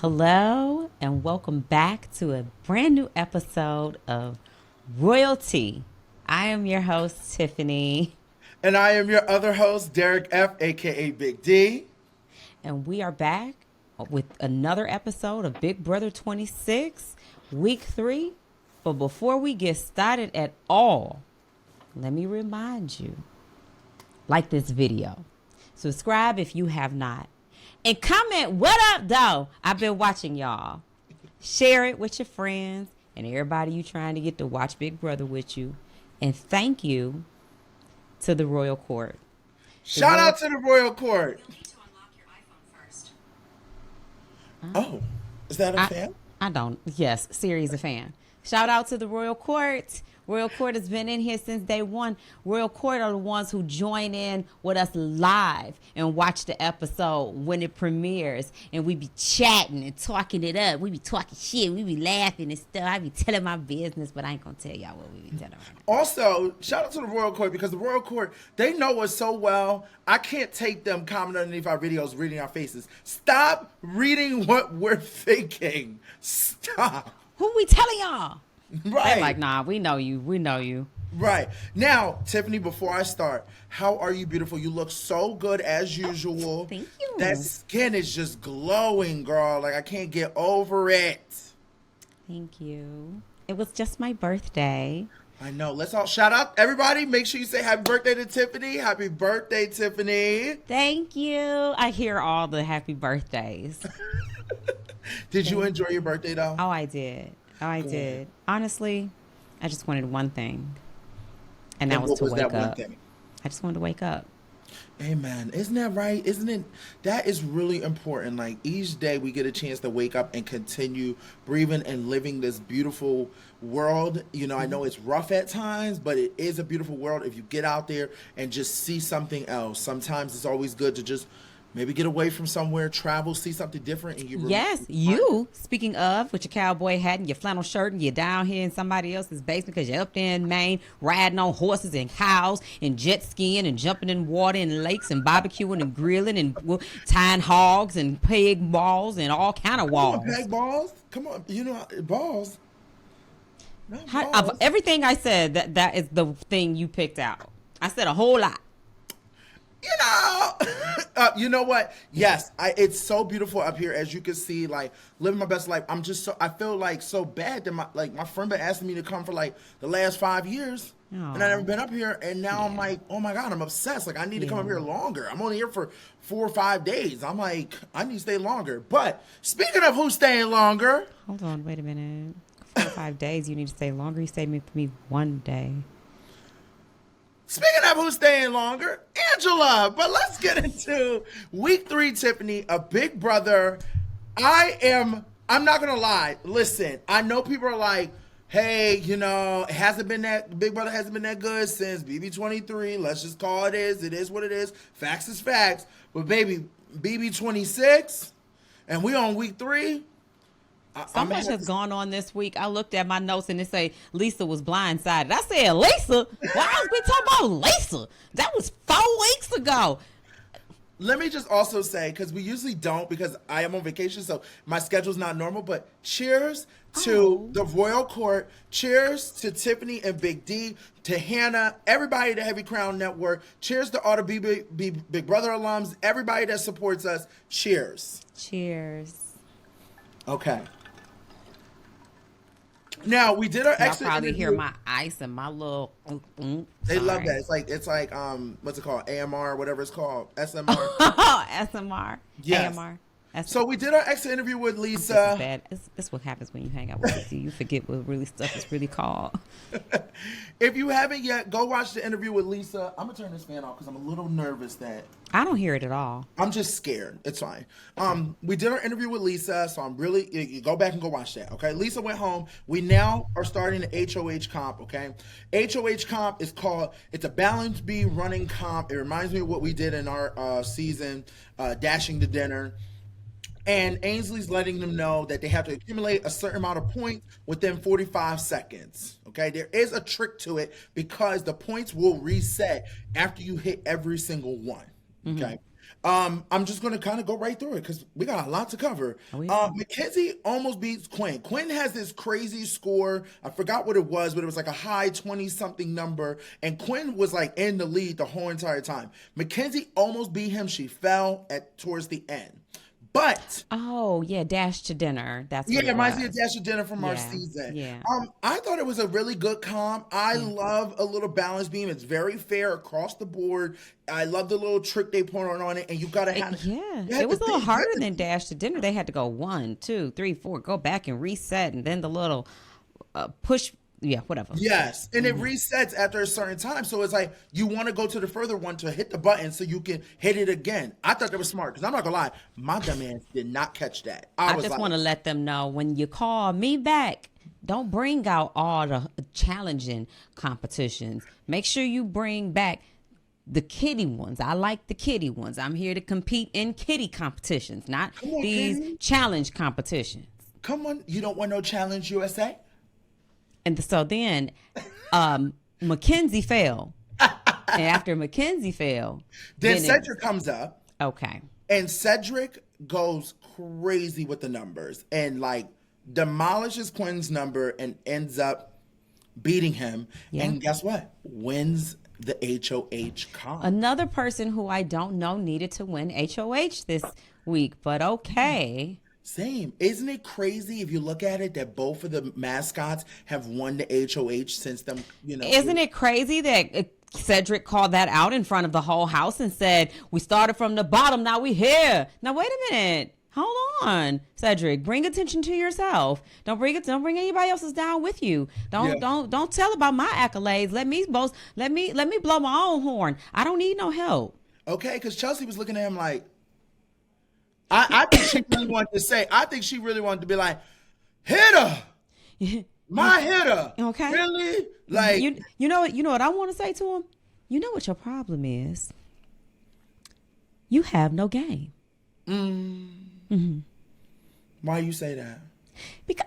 Hello, and welcome back to a brand new episode of Royalty. I am your host, Tiffany, And I am your other host, Derek F, aka Big D. and we are back with another episode of Big Brother 26, week 3. But before we get started at all, let me remind you, like this video, subscribe if you have not, and comment what up though. I've been watching y'all. Share it with your friends and everybody you trying to get to watch Big Brother with you. And thank you to the Royal Court. Shout out to the Royal Court. Oh, is that a fan? I don't. Yes, Siri's a fan. Shout out to the Royal Court. Royal Court has been in here since day one. Royal Court are the ones who join in with us live and watch the episode when it premieres. And we be chatting and talking it up. We be talking shit. We be laughing and stuff. I be telling my business, but I ain't gonna tell y'all what we be telling. Also, shout out to the Royal Court because the Royal Court, they know us so well. I can't take them commenting underneath our videos, reading our faces. Stop reading what we're thinking. Stop. Who we telling y'all? Right. They're like, nah, we know you. We know you. Right. Now, Tiffany, before I start, how are you beautiful? You look so good as usual. Thank you. That skin is just glowing, girl. Like, I can't get over it. Thank you. It was just my birthday. I know. Let's all shout out everybody. Make sure you say happy birthday to Tiffany. Happy birthday, Tiffany. Thank you. I hear all the happy birthdays. Did you enjoy your birthday, though? Oh, I did. Oh, I did. Honestly, I just wanted one thing, and that was to wake up. I just wanted to wake up. Amen. Isn't that right? Isn't it? That is really important. Like each day we get a chance to wake up and continue breathing and living this beautiful world. You know, I know it's rough at times, but it is a beautiful world if you get out there and just see something else. Sometimes it's always good to just maybe get away from somewhere, travel, see something different. And Yes, you, speaking of, with your cowboy hat and your flannel shirt and you're down here in somebody else's basement because you're up there in Maine riding on horses and cows and jet skiing and jumping in water and lakes and barbecuing and grilling and tying hogs and peg balls and all kind of walls. Come on, peg balls. Come on, you know, balls. Of everything I said, that is the thing you picked out. I said a whole lot. You know what? Yes, it's so beautiful up here, as you can see. Like living my best life. I feel like so bad that my friend been asking me to come for like the last 5 years, and I never been up here. And now I'm like, oh my god, I'm obsessed. Like I need to come up here longer. I'm only here for 4 or 5 days. I'm like, I need to stay longer. But speaking of who's staying longer, hold on, wait a minute. 4 or 5 days. You need to stay longer. You stayed with me 1 day. Speaking of who's staying longer, Angela. But let's get into week 3, Tiffany, a Big Brother. I'm not going to lie. Listen, I know people are like, hey, you know, Big Brother hasn't been that good since BB23. Let's just call it is. It is what it is. Facts is facts. But baby, BB26, and we on week 3. So much has gone on this week. I looked at my notes and it say Lisa was blindsided. I said, Lisa? Why was we talking about Lisa? That was 4 weeks ago. Let me just also say, because we usually don't, because I am on vacation, so my schedule's not normal, but cheers to the Royal Court. Cheers to Tiffany and Big D, to Hannah, everybody at the Heavy Crown Network. Cheers to all the Big Brother alums, everybody that supports us. Cheers. Cheers. Okay. Now we did our exit. Y'all probably interview. hear my ice and my little. They love that. It's like what's it called? AMR, whatever it's called. SMR. SMR. Yes. AMR. So we did our exit interview with Lisa. This is bad. This what happens when you hang out with you. You forget what really stuff is really called. If you haven't yet, go watch the interview with Lisa. I'm gonna turn this fan off because I'm a little nervous that I don't hear it at all. I'm just scared. It's fine. We did our interview with Lisa, so I'm really you go back and go watch that. Okay, Lisa went home. We now are starting the HOH comp. Okay, HOH comp is called. It's a balance B running comp. It reminds me of what we did in our season, Dashing to Dinner. And Ainsley's letting them know that they have to accumulate a certain amount of points within 45 seconds. Okay, there is a trick to it because the points will reset after you hit every single one. Okay, I'm just going to kind of go right through it because we got a lot to cover. Oh, yeah. Mackenzie almost beats Quinn. Quinn has this crazy score. I forgot what it was, but it was like a high 20-something number. And Quinn was like in the lead the whole entire time. Mackenzie almost beat him. She fell towards the end. But Oh, yeah, Dash to Dinner. That's yeah, what it it reminds me of was. Dash of Dinner from our Yeah, season. yeah, I thought it was a really good comp. I yeah. love a little balance beam. It's very fair across the board. I love the little trick they put on it, and you gotta have Yeah, you have it was to a little think. You have harder to than Dash to Dinner. They had to go 1, 2, 3, 4, go back and reset, and then the little push. Yeah, whatever. Yes, and it resets after a certain time. So it's like you want to go to the further one to hit the button so you can hit it again. I thought that was smart because I'm not gonna lie, my dumb ass did not catch that. I I was just like, want to let them know when you call me back, don't bring out all the challenging competitions. Make sure you bring back the kitty ones. I like the kitty ones. I'm here to compete in kitty competitions, not come on, these Kenny, challenge competitions. come on. You don't want no challenge, USA? And so then Mackenzie fell. And after Mackenzie fell, Then then Cedric comes up. okay. And Cedric goes crazy with the numbers and like demolishes Quinn's number and ends up beating him. Yeah. And guess what? Wins the HOH comp. Another person who I don't know needed to win HOH this week, but okay. Same. Isn't it crazy if you look at it that both of the mascots have won the HOH since them, Isn't it crazy that Cedric called that out in front of the whole house and said, "We started from the bottom, now we here." Now wait a minute. Hold on, Cedric. Bring attention to yourself. Don't bring anybody else's down with you. Don't tell about my accolades. Let me boast. Let me blow my own horn. I don't need no help. Okay, because Chelsea was looking at him like, I think she really wanted to say, I think she really wanted to be like, hitter, my hitter. Okay. Really? Like, You know what I want to say to him? You know what your problem is? You have no game. why you say that? Because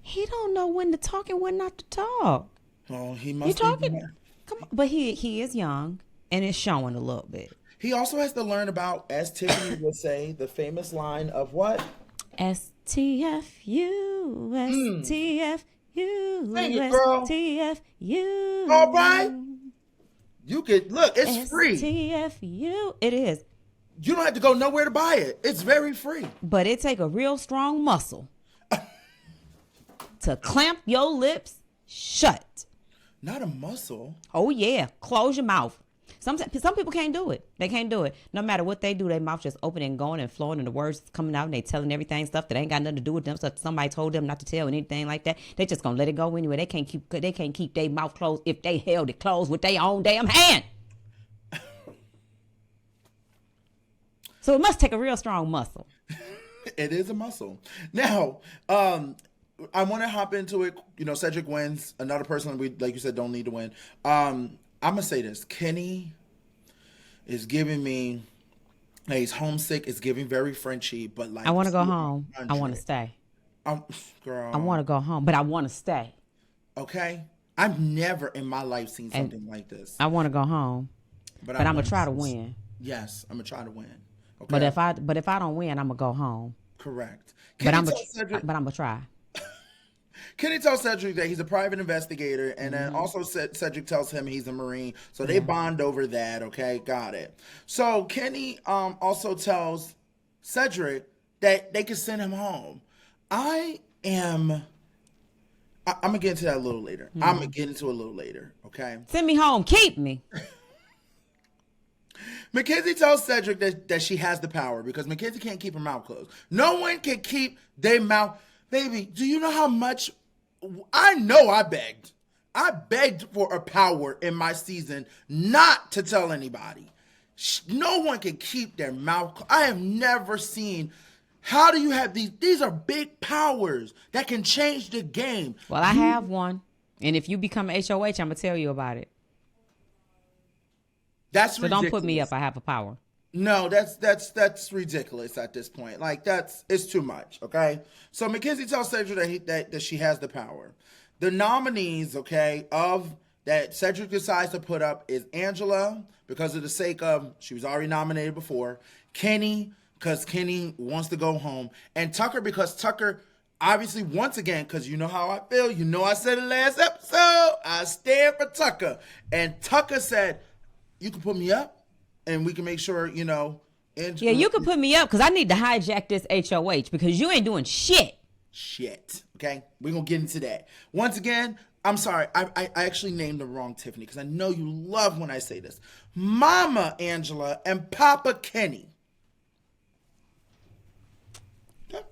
he don't know when to talk and when not to talk. Oh, he You must be. talking? Come on. But he is young and it's showing a little bit. He also has to learn about, as Tiffany would say, the famous line of what? STFU, STFU, Sing it, girl. STFU. All right. You could, look, it's free. STFU. It is. You don't have to go nowhere to buy it. It's very free. But it take a real strong muscle to clamp your lips shut. Not a muscle. Oh, yeah. Close your mouth. Some people can't do it. They can't do it. No matter what they do, their mouth just open and going and flowing and the words coming out and they telling everything stuff that ain't got nothing to do with them. Stuff somebody told them not to tell anything like that. They just gonna let it go anyway. They can't keep their mouth closed if they held it closed with their own damn hand. So it must take a real strong muscle. It is a muscle. Now, I want to hop into it. Cedric wins. Another person we, like you said, don't need to win. I'm gonna say this. Kenny is giving me. He's homesick. It's giving very Frenchy, but like I want to go home. I want to stay. Girl. I want to go home, but I want to stay. Okay. I've never in my life seen something like this. I want to go home, but I'm gonna try to win. Yes, I'm gonna try to win. Okay. But if I don't win, I'm gonna go home. Correct. But I'm gonna try. Kenny tells Cedric that he's a private investigator, and then also Cedric tells him he's a Marine, so they bond over that. Okay, got it. So Kenny also tells Cedric that they can send him home. I'm gonna get into that a little later. I'm gonna get into it a little later. Okay. Send me home. Keep me. Mackenzie tells Cedric that she has the power because Mackenzie can't keep her mouth closed. No one can keep their mouth. Baby, do you know how much? I know I begged. I begged for a power in my season not to tell anybody. No one can keep their mouth. I have never seen. How do you have these? These are big powers that can change the game. Well, I have one. And if you become HOH, I'm going to tell you about it. That's so ridiculous. Don't put me up. I have a power. No, that's ridiculous at this point. Like it's too much. Okay. So Mackenzie tells Cedric that she has the power. The nominees, okay, of that Cedric decides to put up is Angela, because of the sake of, she was already nominated before, Kenny, because Kenny wants to go home, and Tucker, because Tucker, obviously, once again, because you know how I feel, you know I said it last episode, I stand for Tucker. And Tucker said, you can put me up, and we can make sure, you know. Yeah, you can put me up, because I need to hijack this HOH, because you ain't doing shit. Shit. Okay? We're going to get into that. Once again, I'm sorry. I actually named the wrong Tiffany, because I know you love when I say this. Mama Angela and Papa Kenny. Okay.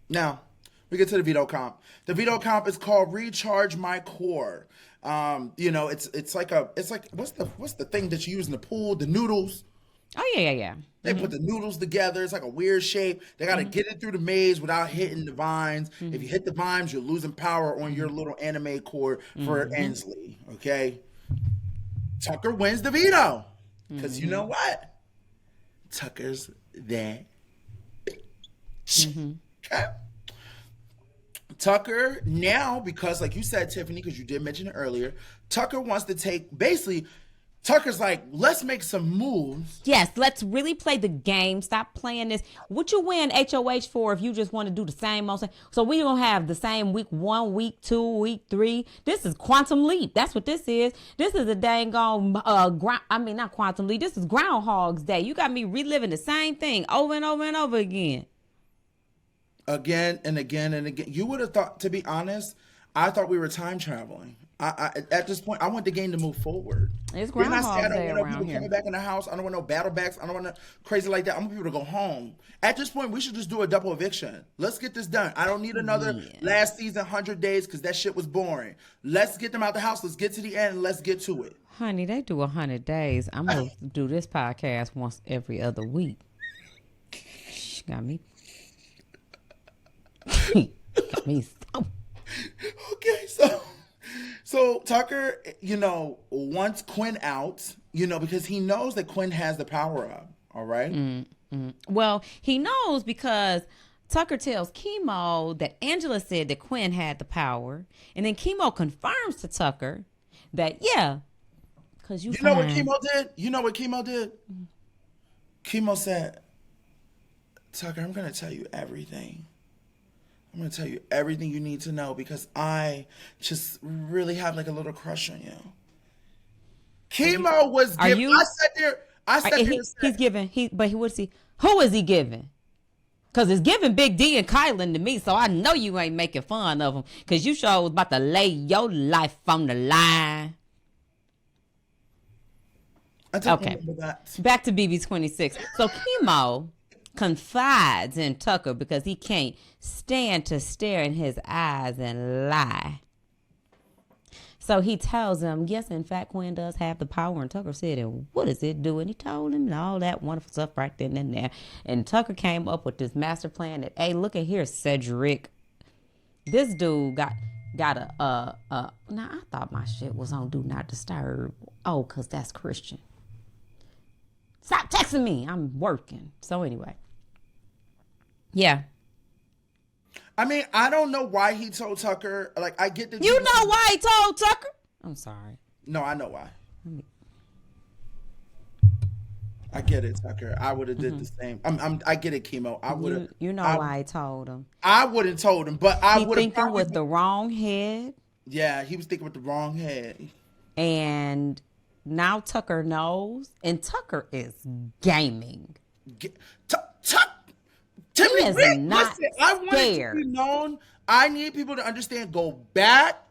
Now, we get to the veto comp. The veto comp is called Recharge My Core. You know, it's like what's the thing that you use in the pool? The noodles. Oh, yeah. They put the noodles together. It's like a weird shape. They got to get it through the maze without hitting the vines. If you hit the vines, you're losing power on your little anime core for Ainsley. Okay? Tucker wins the veto. Because you know what? Tucker's that bitch. Okay? Tucker now, because like you said, Tiffany, because you did mention it earlier, Tucker wants to take, basically, Tucker's like, let's make some moves. Yes, let's really play the game. Stop playing this. What you win HOH for if you just want to do the same old thing? So we're going to have the same week 1, week 2, week 3. This is Quantum Leap. That's what this is. This is a dang on, not Quantum Leap. This is Groundhog's Day. You got me reliving the same thing over and over and over again. Again and again and again. You would have thought, to be honest, I thought we were time traveling. I at this point, I want the game to move forward. It's Groundhog Day around here. Coming back in the house. I don't want no battle backs. I don't want no crazy like that. I want people to go home. At this point, we should just do a double eviction. Let's get this done. I don't need another last season 100 days because that shit was boring. Let's get them out the house. Let's get to the end and let's get to it. Honey, they do 100 days. I'm going to do this podcast once every other week. She got me. Got me so. Okay, so Tucker, you know, wants Quinn out, you know, because he knows that Quinn has the power up. All right. Well, he knows because Tucker tells Chemo that Angela said that Quinn had the power, and then Chemo confirms to Tucker that because you know what Chemo did? You know what Chemo did? Chemo said, Tucker, I'm gonna tell you everything. I'm going to tell you everything you need to know because I just really have like a little crush on you. Chemo was giving. I sat there. He's giving. Who is he giving? Because it's giving Big D and Kylan to me, so I know you ain't making fun of him because you sure was about to lay your life on the line. Okay. Back to BB26. So Chemo confides in Tucker because he can't stand to stare in his eyes and lie. So he tells him, yes, in fact, Quinn does have the power. And Tucker said, and what does it do? And he told him and all that wonderful stuff right then and there. And Tucker came up with this master plan that, hey, look at here, Cedric. This dude got now I thought my shit was on Do Not Disturb. Oh, because that's Christian. Stop texting me. I'm working. So anyway. Yeah. I mean, I don't know why he told Tucker. Like, I get that. You know why he told Tucker? I'm sorry. No, I know why. I get it, Tucker. I would have did the same. I get it, Chemo. I would have. You know why I told him. I wouldn't told him, but I would have. He thinking with the wrong head. Yeah, he was thinking with the wrong head. And now Tucker knows, and Tucker is gaming. Tiffany, is not I want it to be known. I need people to understand. Go back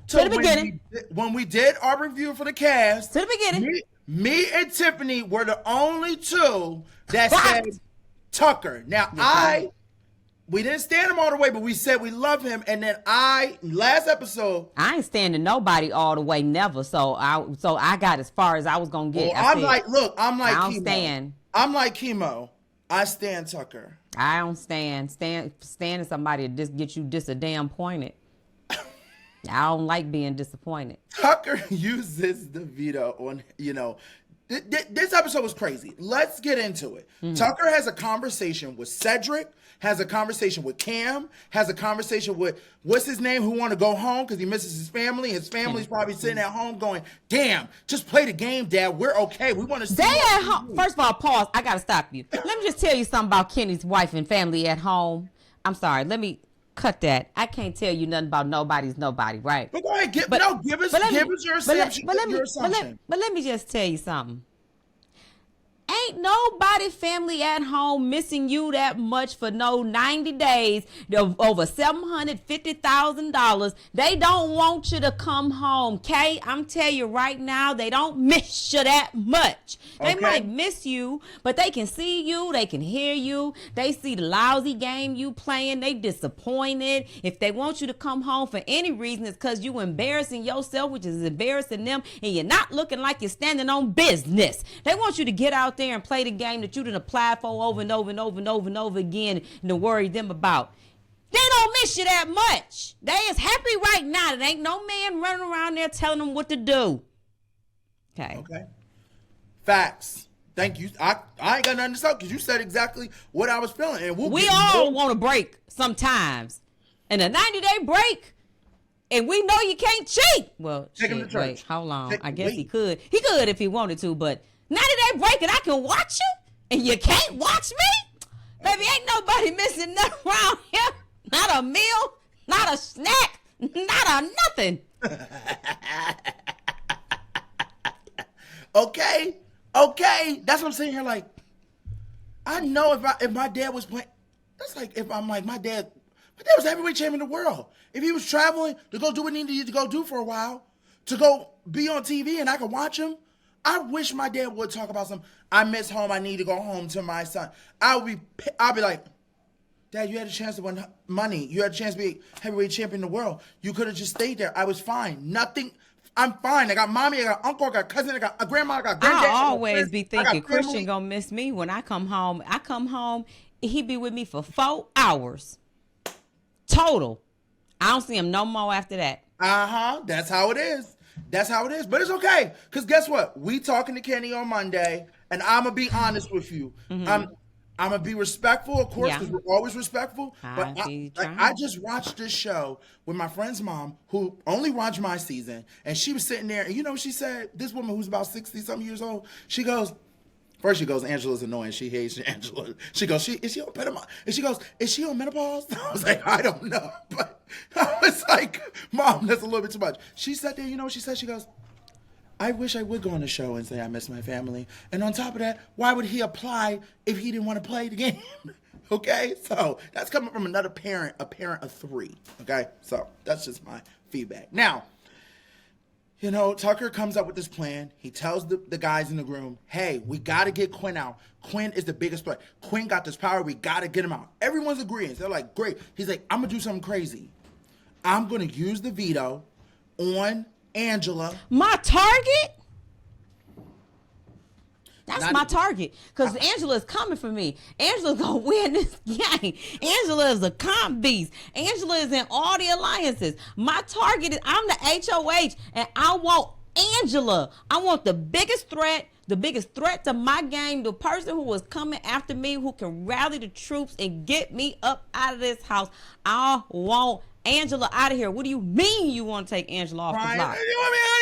to the beginning. When we did our review for the cast. To the beginning. Me and Tiffany were the only two that said Tucker. Now we didn't stand him all the way, but we said we love him. And then last episode, I ain't standing nobody all the way, never. So I got as far as I was gonna get. I'm like I don't Chemo. stand. I'm like Chemo. I stand Tucker. I don't stand. Standing somebody to just get you a damn pointed. I don't like being disappointed. Tucker uses the veto on, this episode was crazy. Let's get into it. Tucker has a conversation with Cedric has a conversation with Cam, has a conversation with, what's his name, who want to go home because he misses his family. His family's probably sitting at home going, damn, just play the game, Dad. We're okay. We want to see. They at home. First of all, pause. I got to stop you. Let me just tell you something about Kenny's wife and family at home. I'm sorry. Let me cut that. I can't tell you nothing about nobody's nobody, right? But go ahead. Give us your assumption. But let me just tell you something. Ain't nobody family at home missing you that much for no 90 days, over $750,000. They don't want you to come home, Kay. I'm telling you right now, they don't miss you that much. They might miss you, but they can see you, they can hear you, they see the lousy game you playing, they disappointed. If they want you to come home for any reason, it's because you embarrassing yourself, which is embarrassing them, and you're not looking like you're standing on business. They want you to get out there and play the game that you done applied for over and over and over and over and over again and to worry them about. They don't miss you that much. They is happy right now. There ain't no man running around there telling them what to do. Okay. Facts. Thank you. I ain't got nothing to say because you said exactly what I was feeling. And we all want a break sometimes. And a 90-day break. And we know you can't cheat. Well, take him to church. Wait, how long? I guess he could. He could if he wanted to, but 90-day break and I can watch you and you can't watch me? Baby, ain't nobody missing nothing around here. Not a meal, not a snack, not a nothing. Okay. That's what I'm saying here. Like, I know if my dad was playing, that's like if I'm like, my dad was the heavyweight champion of the world. If he was traveling to go do what he needed to go do for a while, to go be on TV and I could watch him, I wish my dad would talk about something. I miss home. I need to go home to my son. I'll be like, Dad, you had a chance to win money. You had a chance to be a heavyweight champion in the world. You could have just stayed there. I was fine. Nothing. I'm fine. I got mommy. I got uncle. I got cousin. I got a grandma. I got granddad. I always be thinking Christian gonna miss me when I come home. I come home, he be with me for 4 hours total. I don't see him no more after that. That's how it is. But it's okay. Because guess what? We talking to Kenny on Monday, and I'm going to be honest with you. Mm-hmm. I'm going to be respectful, of course, because we're always respectful. But I just watched this show with my friend's mom, who only watched my season, and she was sitting there, and you know what she said? This woman who's about 60-something years old, she goes, Angela's annoying. She hates Angela. She goes, is she on menopause? And she goes, is she on menopause? I was like, I don't know. But I was like, Mom, that's a little bit too much. She sat there, you know what she said? She goes, I wish I would go on the show and say I miss my family. And on top of that, why would he apply if he didn't want to play the game? Okay? So that's coming from another parent, a parent of 3. Okay? So that's just my feedback. Now, you know, Tucker comes up with this plan. He tells the guys in the room, hey, we got to get Quinn out. Quinn is the biggest threat. Quinn got this power. We got to get him out. Everyone's agreeing. They're like, great. He's like, I'm going to do something crazy. I'm going to use the veto on Angela. My target? That's my target. Because Angela is coming for me. Angela's going to win this game. Angela is a comp beast. Angela is in all the alliances. My target is, I'm the HOH, and I want Angela. I want the biggest threat to my game, the person who is coming after me, who can rally the troops and get me up out of this house. I want Angela out of here. What do you mean you want to take Angela off the block? You want me out of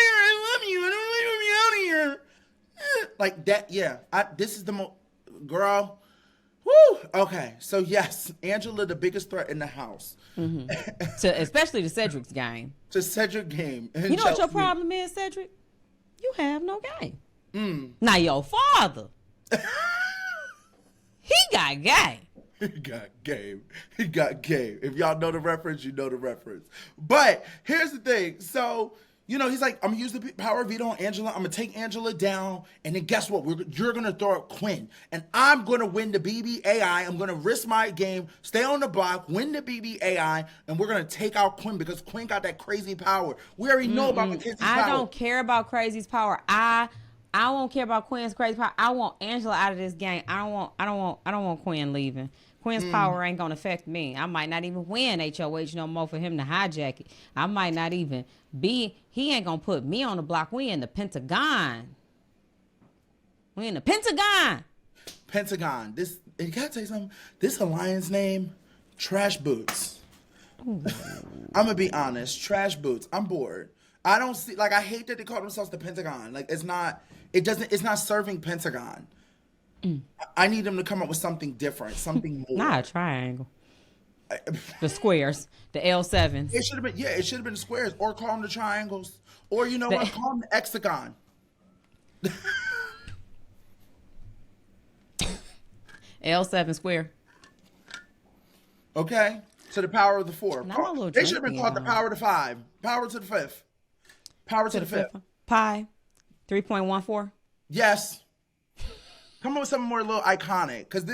here? I love you. I don't want me out of here. Like that, yeah. This is the most, girl. Woo. Okay, so yes, Angela, the biggest threat in the house. Mm-hmm. Especially to Cedric's game. To Cedric's game. You know what your problem is, Cedric? You have no game. Now your father, he got game. He got game. If y'all know the reference, you know the reference. But here's the thing. So, you know, he's like, I'm going to use the power of veto on Angela. I'm going to take Angela down. And then guess what? You're going to throw out Quinn. And I'm going to win the BBAI. I'm going to risk my game, stay on the block, win the BBAI. And we're going to take out Quinn because Quinn got that crazy power. We already know about McKenzie's power. I don't care about crazy's power. I won't care about Quinn's crazy power. I want Angela out of this game. I don't want Quinn leaving. Quinn's power ain't gonna affect me. I might not even win HOH no more for him to hijack it. I might not even be. He ain't gonna put me on the block. We in the Pentagon. Pentagon. This you gotta tell you something. This alliance name, Trash Boots. I'm gonna be honest, Trash Boots. I'm bored. I don't see, like, I hate that they call themselves the Pentagon. Like, it's not serving Pentagon. I need them to come up with something different, something more. Not a triangle. The squares, the L7s. It should have been the squares, or call them the triangles, or you know what, call them the hexagon. L7 square. Okay, to the power of the 4. They should have been called the power of the 5, power to the 5th, power to the 5th. Pi, 3.14. Yes. Come up with something more a little iconic, because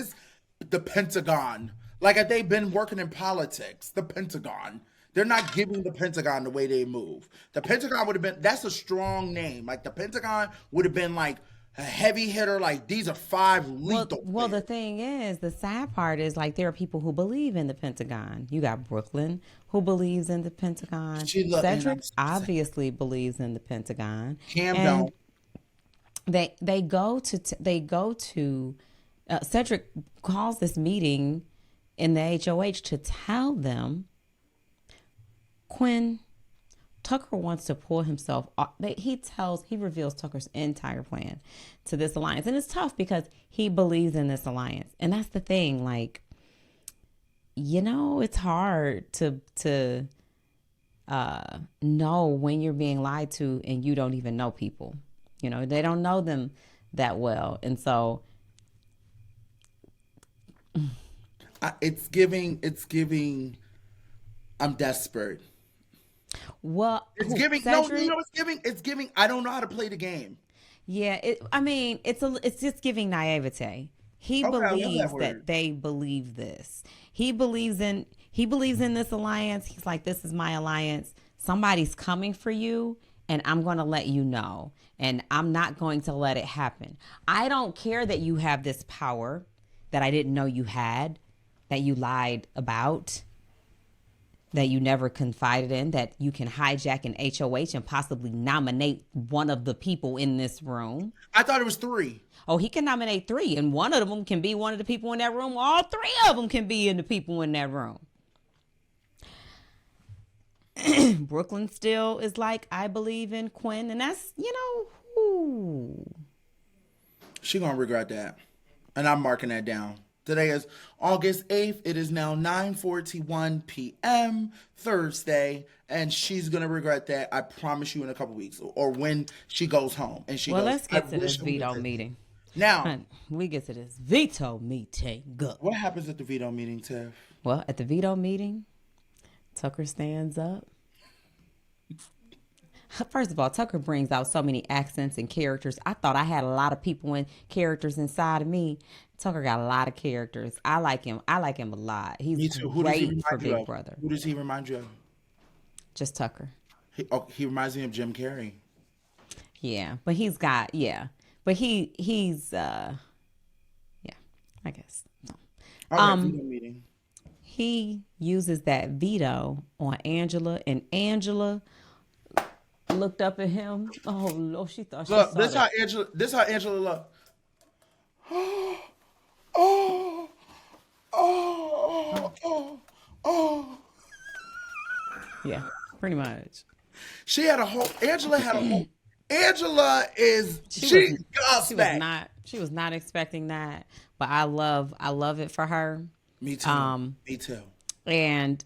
the Pentagon. Like, if they've been working in politics, the Pentagon. They're not giving the Pentagon the way they move. The Pentagon would have been, that's a strong name. Like, the Pentagon would have been like a heavy hitter. Like, these are 5 lethal. Well, the thing is, the sad part is, like, there are people who believe in the Pentagon. You got Brooklyn, who believes in the Pentagon. Cedric obviously believes in the Pentagon. Cam don't. They go to Cedric calls this meeting in the HOH to tell them, Quinn, Tucker wants to pull himself off. He reveals Tucker's entire plan to this alliance. And it's tough because he believes in this alliance. And that's the thing. Like, you know, it's hard to know when you're being lied to and you don't even know people. You know, they don't know them that well. And so it's giving I'm desperate. Well, it's giving Cedric? No, you know what's giving? It's giving I don't know how to play the game. Yeah, it's just giving naivete. He believes that they believe this. He believes in this alliance. He's like, this is my alliance. Somebody's coming for you, and I'm going to let you know. And I'm not going to let it happen. I don't care that you have this power that I didn't know you had, that you lied about, that you never confided in, that you can hijack an HOH and possibly nominate one of the people in this room. I thought it was 3. Oh, he can nominate 3, and one of them can be one of the people in that room. All 3 of them can be in the people in that room. Brooklyn still is like, I believe in Quinn, and that's, you know, ooh. She gonna regret that. And I'm marking that down. Today is August 8th. It is now 9:41 p.m. Thursday, and she's gonna regret that. I promise you, in a couple weeks, or when she goes home. And she let's get to this veto meeting. Now we get to this veto meeting. Go. What happens at the veto meeting, Tiff? Well, at the veto meeting, Tucker stands up. First of all, Tucker brings out so many accents and characters. I thought I had a lot of people and characters inside of me. Tucker got a lot of characters. I like him. I like him a lot. He's great for Big Brother. Who does he remind you of? Just Tucker. He reminds me of Jim Carrey. Yeah, but he's got, but he's I guess. So. All right, veto meeting. He uses that veto on Angela, and Angela looked up at him. Oh Lord, she thought she look. Saw This that. how Angela looked. Oh. Yeah, pretty much. Angela had a whole. Angela is she was not expecting that, but I love it for her. Me too. Me too. And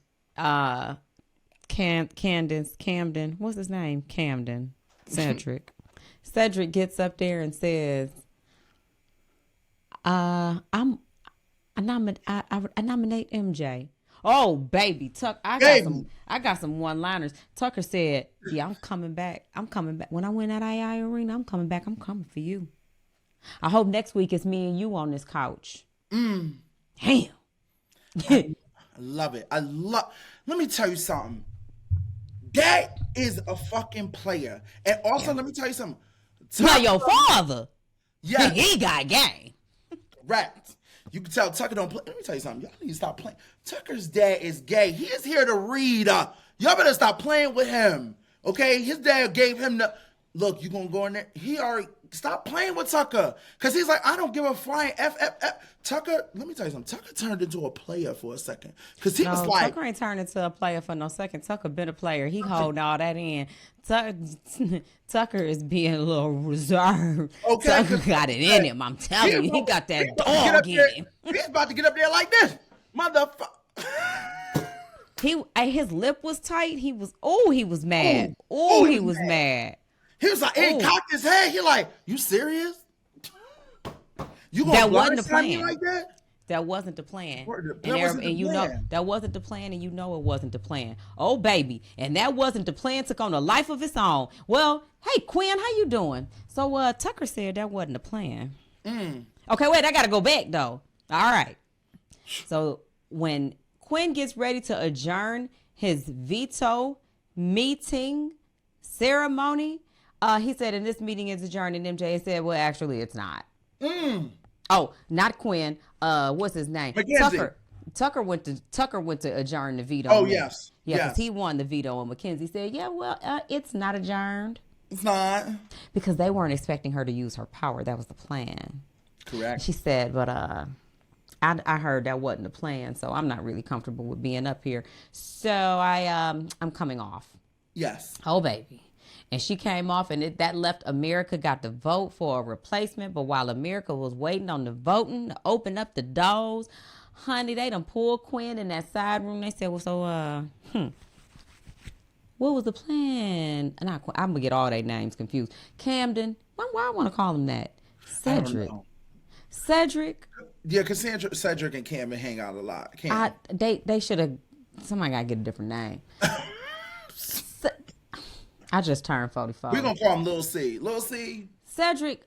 Camden, what's his name? Camden. Cedric. Cedric gets up there and says, I nominate MJ. Oh, baby, Tuck, I got some one-liners. Tucker said, yeah, I'm coming back. When I win that AI arena, I'm coming back. I'm coming for you. I hope next week it's me and you on this couch. Damn. I love it. Let me tell you something. That is a fucking player. And also, let me tell you something. Now your father. Yeah. He got game. Correct. You can tell Tucker don't play. Let me tell you something. Y'all need to stop playing. Tucker's dad is gay. He is here to read. Y'all better stop playing with him. Okay? His dad gave him the look. You gonna go in there? Stop playing with Tucker. Because he's like, I don't give a flying F. Tucker, let me tell you something. Tucker turned into a player for a second. Because he was like. Tucker ain't turned into a player for no second. Tucker been a player. He holding all that in. Tucker is being a little reserved. Okay, Tucker got it in him. I'm telling you. He got that dog in him. He's about to get up there like this. Motherfucker. His lip was tight. He was mad. He was mad. He was like, he cocked his head. He like, you serious? You gonna that wasn't the plan. Like that? That wasn't the plan. That wasn't the plan, and you know it wasn't the plan. Oh baby, and that wasn't the plan. Took on a life of its own. Well, hey Quinn, how you doing? So Tucker said that wasn't the plan. Okay, wait, I gotta go back though. All right. So when Quinn gets ready to adjourn his veto meeting ceremony, he said, and this meeting is adjourned, and MJ said, well, actually, it's not. Oh, not Quinn. What's his name? Mackenzie. Tucker went to adjourn the veto. Oh, meeting. yes. Yeah, because he won the veto, and Mackenzie said, yeah, well, it's not adjourned. It's not. Because they weren't expecting her to use her power. That was the plan. Correct. She said, but I heard that wasn't the plan, so I'm not really comfortable with being up here. So I'm coming off. Yes. Oh, baby. And she came off, and that left America got to vote for a replacement. But while America was waiting on the voting to open up the doors, honey, they done pulled Quinn in that side room. They said, well, so, what was the plan? And I'm going to get all their names confused. Camden. Why I want to call him that? Cedric. Cedric. Yeah, because Cedric and Camden hang out a lot. They should have, somebody got to get a different name. I just turned 44. We're going to call him Lil C. Lil C. Cedric,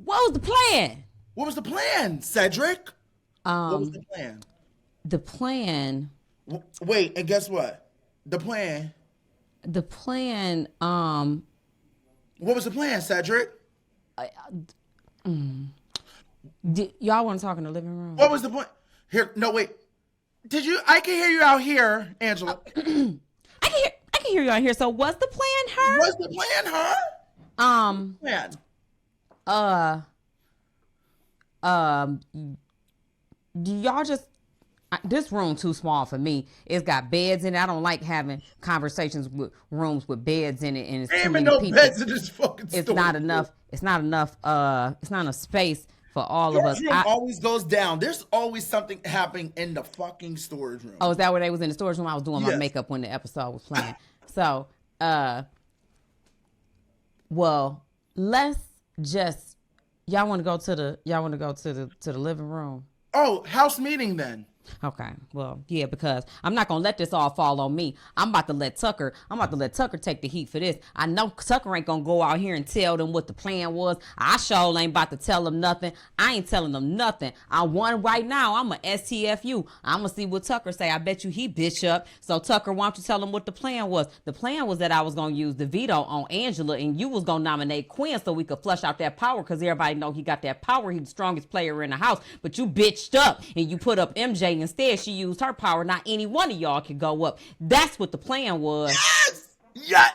what was the plan? What was the plan, Cedric? What was the plan? The plan. Wait, and guess what? The plan. The plan. What was the plan, Cedric? Y'all want to talk in the living room? What was the point? Here, no, wait. Did you? I can hear you out here, Angela. I can hear you out here. So was the plan her? Was the plan her? Do y'all just? This room too small for me. It's got beds in it. I don't like having conversations with rooms with beds in it, and it's too many people. Beds in this fucking it's store. not enough. It's not enough. It's not enough space for all of us. Storage room always goes down. There's always something happening in the fucking storage room. Oh, is that where they was in the storage room? I was doing my makeup when the episode was playing. So, well, let's just. Y'all want to go to the living room? Oh, house meeting then. Okay. Well, yeah, because I'm not gonna let this all fall on me. I'm about to let Tucker take the heat for this. I know Tucker ain't gonna go out here and tell them what the plan was. I sure ain't about to tell them nothing. I ain't telling them nothing. I won right now. I'm a STFU. I'm gonna see what Tucker say. I bet you he bitch up. So Tucker, why don't you tell him what the plan was? The plan was that I was gonna use the veto on Angela, and you was gonna nominate Quinn so we could flush out that power, because everybody know he got that power. He's the strongest player in the house. But you bitched up and you put up MJ. Instead, she used her power. Not any one of y'all could go up. That's what the plan was. Yes! Yeah.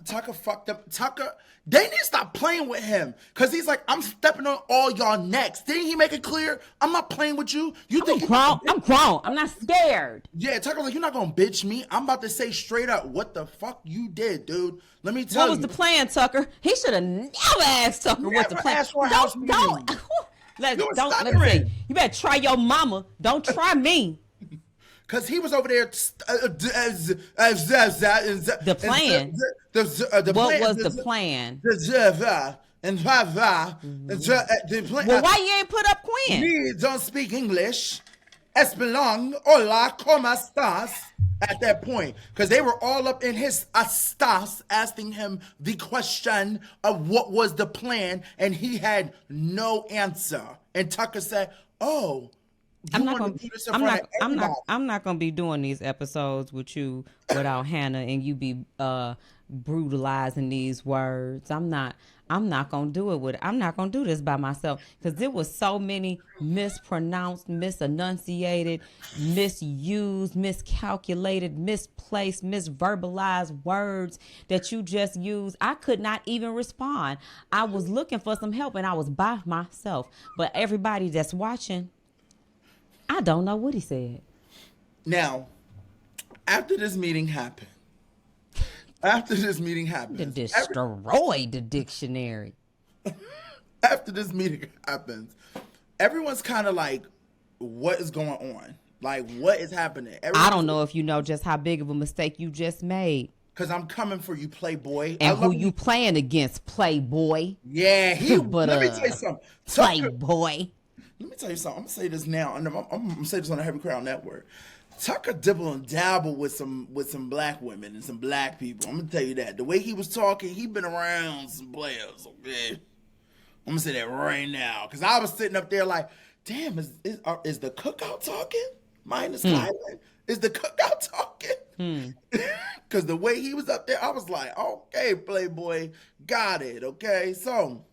Tucker fucked up. Tucker, they need to stop playing with him. Because he's like, I'm stepping on all y'all necks. Didn't he make it clear? I'm not playing with you. I'm grown. I'm not scared. Yeah, Tucker's like, you're not going to bitch me. I'm about to say straight up what the fuck you did, dude. Let me tell you. What was the plan, Tucker? He should have never asked Tucker what the plan. Let me say, you better try your mama. Don't try me. Because he was over there. The plan. What was the plan? Well, why you ain't put up Quinn? Me don't speak English. Espelong, hola, como estás? At that point, because they were all up in his astas asking him the question of what was the plan, and he had no answer. And Tucker said, "Oh, I'm not gonna be doing these episodes with you without Hannah, and you be brutalizing these words. I'm not gonna do it with. I'm not gonna do this by myself because there was so many mispronounced, misenunciated, misused, miscalculated, misplaced, misverbalized words that you just used. I could not even respond. I was looking for some help and I was by myself. But everybody that's watching, I don't know what he said. Now, after this meeting happened. To destroy the dictionary. After this meeting happens, everyone's kind of like, what is going on? Like, what is happening? I don't know if you know just how big of a mistake you just made. Because I'm coming for you, Playboy. And who you playing against, Playboy. Yeah, but, let me tell you something. Playboy. Let me tell you something. I'm going to say this now. I'm going to say this on the Heavy Crowd Network. Tucker dibble and dabble with some black women and some black people. I'm gonna tell you that. The way he was talking, he been around some players. Okay, I'm gonna say that right now because I was sitting up there like, damn, is the cookout talking? Minus Kylan, is the cookout talking? Because the way he was up there, I was like, okay, Playboy, got it. Okay, so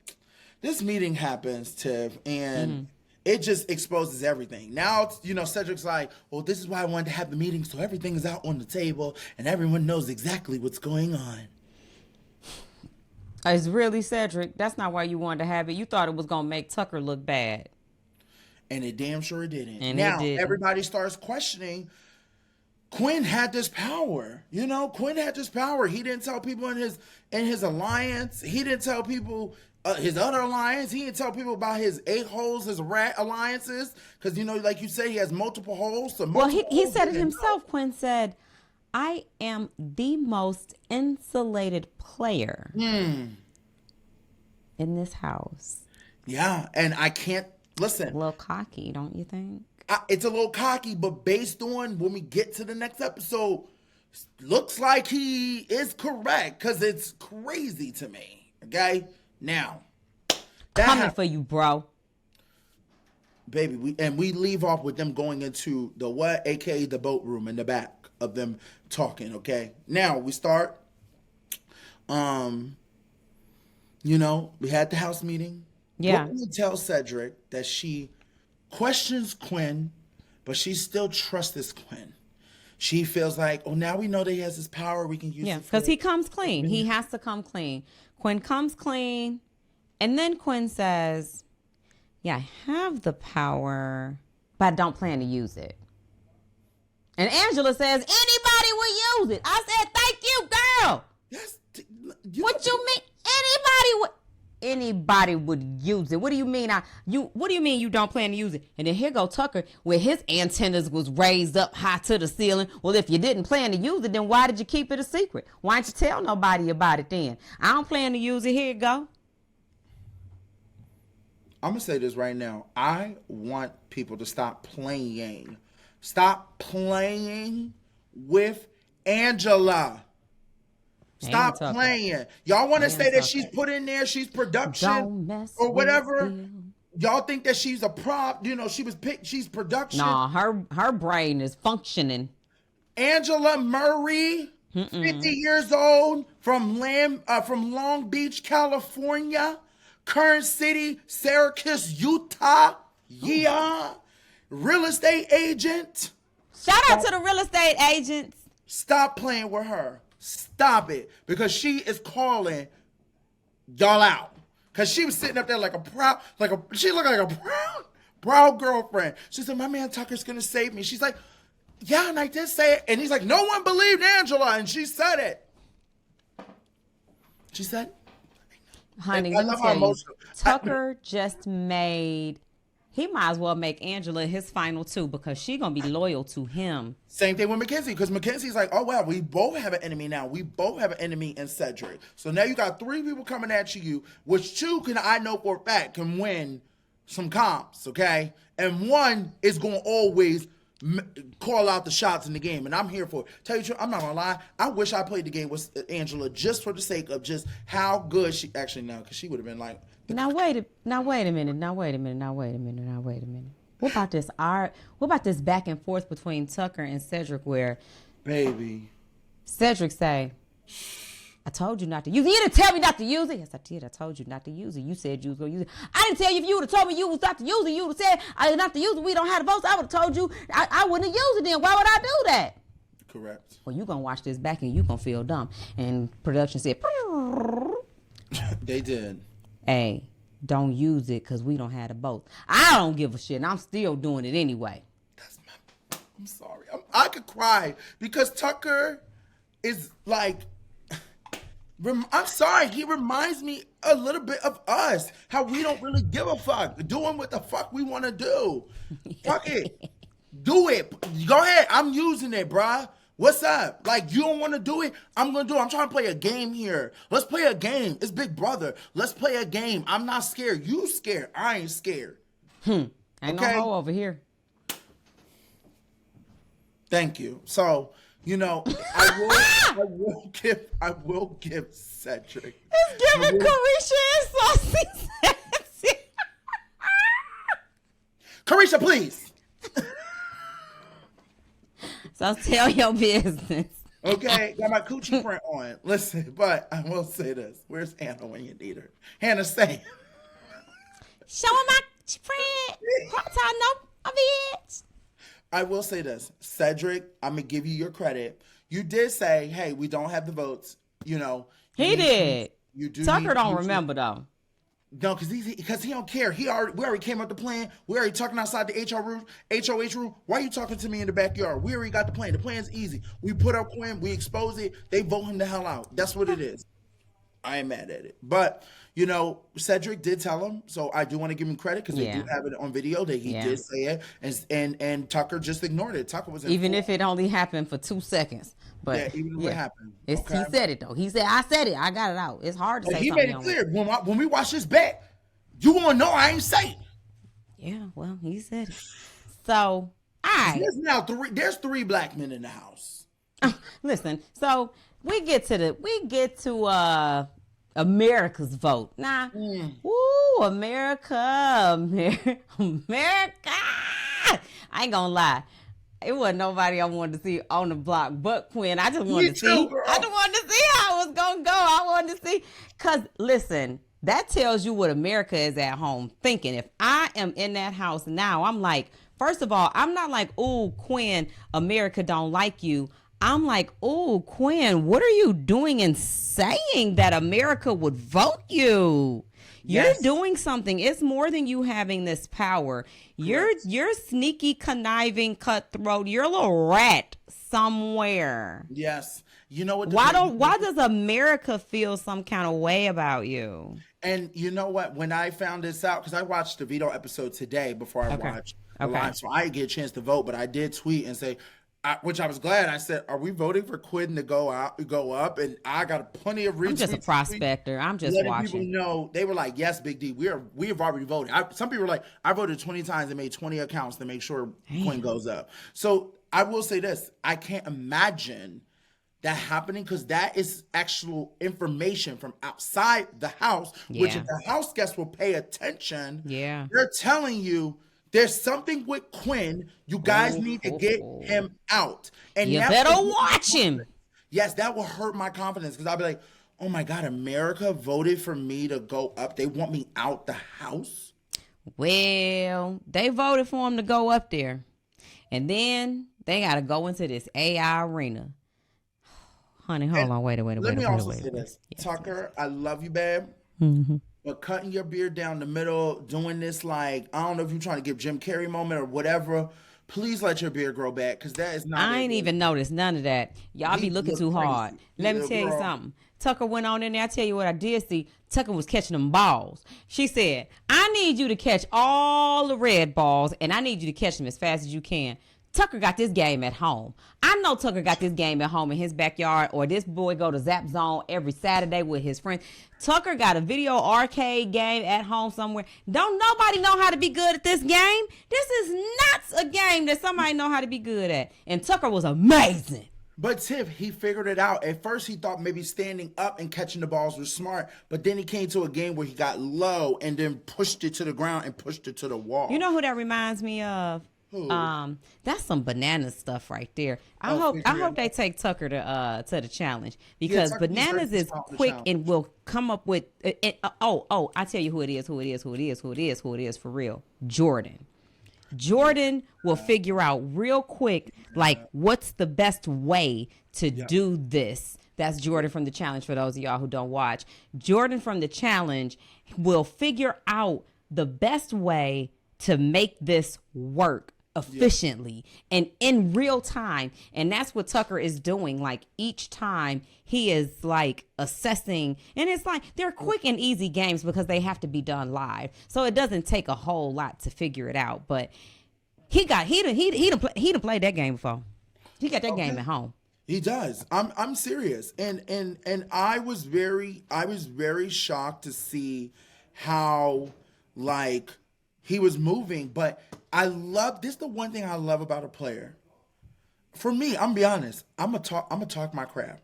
this meeting happens, Tiff, and. It just exposes everything. Now, Cedric's like, well, this is why I wanted to have the meeting so everything is out on the table and everyone knows exactly what's going on. It's really Cedric. That's not why you wanted to have it. You thought it was going to make Tucker look bad. And it damn sure didn't. And now, it didn't. Everybody starts questioning. Quinn had this power. Quinn had this power. He didn't tell people in his alliance. He didn't tell people... his other alliance, he didn't tell people about his 8 holes, his rat alliances, because like you say, he has multiple holes. So he said it himself. Quinn said, "I am the most insulated player in this house." Yeah, and I can't listen. A little cocky, don't you think? It's a little cocky, but based on when we get to the next episode, looks like he is correct because it's crazy to me. Okay. Now, coming for you, bro. Baby, we leave off with them going into the what, aka the boat room in the back of them talking, okay? Now we start. We had the house meeting. Yeah. What we tell Cedric that she questions Quinn, but she still trusts this Quinn. She feels like, now we know that he has his power. We can use it. Yeah, because he comes clean. He has to come clean. Quinn comes clean. And then Quinn says, yeah, I have the power, but I don't plan to use it. And Angela says, anybody will use it. I said, thank you, girl. What you mean? Anybody would use it. What do you mean? What do you mean you don't plan to use it? And then here go Tucker, where his antennas was raised up high to the ceiling. Well, if you didn't plan to use it, then why did you keep it a secret? Why didn't you tell nobody about it then? I don't plan to use it. Here you go. I'm going to say this right now. I want people to stop playing. Stop playing with Angela. Stop playing. Y'all want to say that she's put in there, she's production or whatever. Y'all think that she's a prop. She was picked. She's production. Nah, her brain is functioning. Angela Murray, 50 years old, from Long Beach, California. Current city, Syracuse, Utah. Yeah. Real estate agent. Shout out to the real estate agents. Stop playing with her. Stop it. Because she is calling y'all out. Because she was sitting up there she looked like a proud girlfriend. She said, my man Tucker's going to save me. She's like, yeah, and I did say it. And he's like, no one believed Angela. And she said it. She said, honey, let me tell you, Tucker just made, he might as well make Angela his final 2 because she's going to be loyal to him. Same thing with Mackenzie, because Mackenzie's like, oh, wow, we both have an enemy now. We both have an enemy in Cedric. So now you got 3 people coming at you, which 2 I know for a fact can win some comps, okay? And 1 is going to always call out the shots in the game, and I'm here for it. Tell you the truth, I'm not gonna lie. I wish I played the game with Angela just for the sake of just how good she actually now, because she would have been like. Now wait a minute. What about this? What about this back and forth between Tucker and Cedric, where, baby, Cedric say, I told you not to use it. You didn't tell me not to use it. Yes, I did. I told you not to use it. You said you was going to use it. I didn't tell you. If you would have told me you was not to use it, you would have said I not to use it. We don't have the votes. I would have told you I wouldn't have used it then. Why would I do that? Correct. Well, you going to watch this back and you going to feel dumb. And production said, They did. hey, don't use it because we don't have the votes. I don't give a shit. And I'm still doing it anyway. I'm sorry. I could cry because Tucker is like, I'm sorry. He reminds me a little bit of us. How we don't really give a fuck. Doing what the fuck we want to do. Fuck it. Do it. Go ahead. I'm using it, bruh. What's up? Like, you don't want to do it? I'm going to do it. I'm trying to play a game here. Let's play a game. It's Big Brother. Let's play a game. I'm not scared. You scared. I ain't scared. Ain't no hoe over here. Thank you. So, you know, I will give Cedric. It's giving Carisha and Saucy Sassy. Carisha, please. So tell your business. Okay, got my coochie print on. Listen, but I will say this. Where's Hannah when you need her? Hannah, say. Show him my print. I know a bitch. I will say this. Cedric, I'm going to give you your credit. You did say, hey, we don't have the votes. You know. He did. You do. Tucker don't remember, though. No, because he don't care. We already came up the plan. We already talking outside the HOH room. Why are you talking to me in the backyard? We already got the plan. The plan's easy. We put up Quinn. We expose it. They vote him the hell out. That's what it is. I ain't mad at it. But, you know, Cedric did tell him, so I do want to give him credit because they do have it on video that he did say it, and Tucker just ignored it. Tucker was even if it only happened for 2 seconds. But even if it happened. He said it, though. He said, I said it. I got it out. It's hard to say he something. He made it clear. When we watch this back, you want to know I ain't say it. Yeah, well, he said it. So, there's 3 black men in the house. Listen, so we get to America's vote. Nah. Woo, America. I ain't gonna lie. It wasn't nobody I wanted to see on the block but Quinn. I just wanted to see. I just wanted to see how it was gonna go. I wanted to see. Cause listen, that tells you what America is at home thinking. If I am in that house now, I'm like, first of all, I'm not like, ooh, Quinn, America don't like you. I'm like, oh, Quinn, what are you doing in saying that America would vote you? You're doing something. It's more than you having this power. You're sneaky, conniving, cutthroat. You're a little rat somewhere. Yes. You know what? Why does America feel some kind of way about you? And you know what? When I found this out, because I watched the Veto episode today before I watched the live, so I didn't get a chance to vote, but I did tweet and say, which I was glad. I said, "Are we voting for Quinn to go up?" And I got plenty of retweets. I'm just a prospector. I'm just watching. People know they were like, "Yes, Big D, we have already voted." Some people were like, "I voted 20 times and made 20 accounts to make sure Quinn goes up." So I will say this: I can't imagine that happening because that is actual information from outside the house. Which, if the house guests will pay attention, they're telling you. There's something with Quinn. You guys need to get him out. And you better watch him. Yes, that will hurt my confidence because I'll be like, oh my God, America voted for me to go up. They want me out the house. Well, they voted for him to go up there. And then they got to go into this AI arena. Honey, hold on. Wait. Let me also say this. Tucker, I love you, babe. Mm-hmm. But cutting your beard down the middle, doing this like, I don't know if you're trying to give Jim Carrey moment or whatever, please let your beard grow back because that is not. I ain't even noticed none of that. Y'all be looking too hard. Let me tell you something. Tucker went on in there. I tell you what I did see. Tucker was catching them balls. She said, I need you to catch all the red balls and I need you to catch them as fast as you can. Tucker got this game at home. I know Tucker got this game at home in his backyard, or this boy go to Zap Zone every Saturday with his friends. Tucker got a video arcade game at home somewhere. Don't nobody know how to be good at this game. This is not a game that somebody know how to be good at. And Tucker was amazing. But Tiff, he figured it out. At first, he thought maybe standing up and catching the balls was smart. But then he came to a game where he got low and then pushed it to the ground and pushed it to the wall. You know who that reminds me of? That's some banana stuff right there. Oh, I figure it hope they out. take Tucker to the challenge Yeah, because Tucker was very bananas is pissed off the quick challenge. and will come up with. I tell you who it is for real. Jordan will figure out real quick, like, what's the best way to do this. That's Jordan from the challenge for those of y'all who don't watch. Jordan from the challenge will figure out the best way to make this work efficiently and in real time. And that's what Tucker is doing. Like each time he is like assessing, and it's like they're quick and easy games because they have to be done live. So it doesn't take a whole lot to figure it out. But he done played that game before. He got that game at home. He does. I'm serious. And I was very shocked to see how like he was moving, but I love this. The one thing I love about a player. For me, I'm gonna be honest. I'm gonna talk my crap.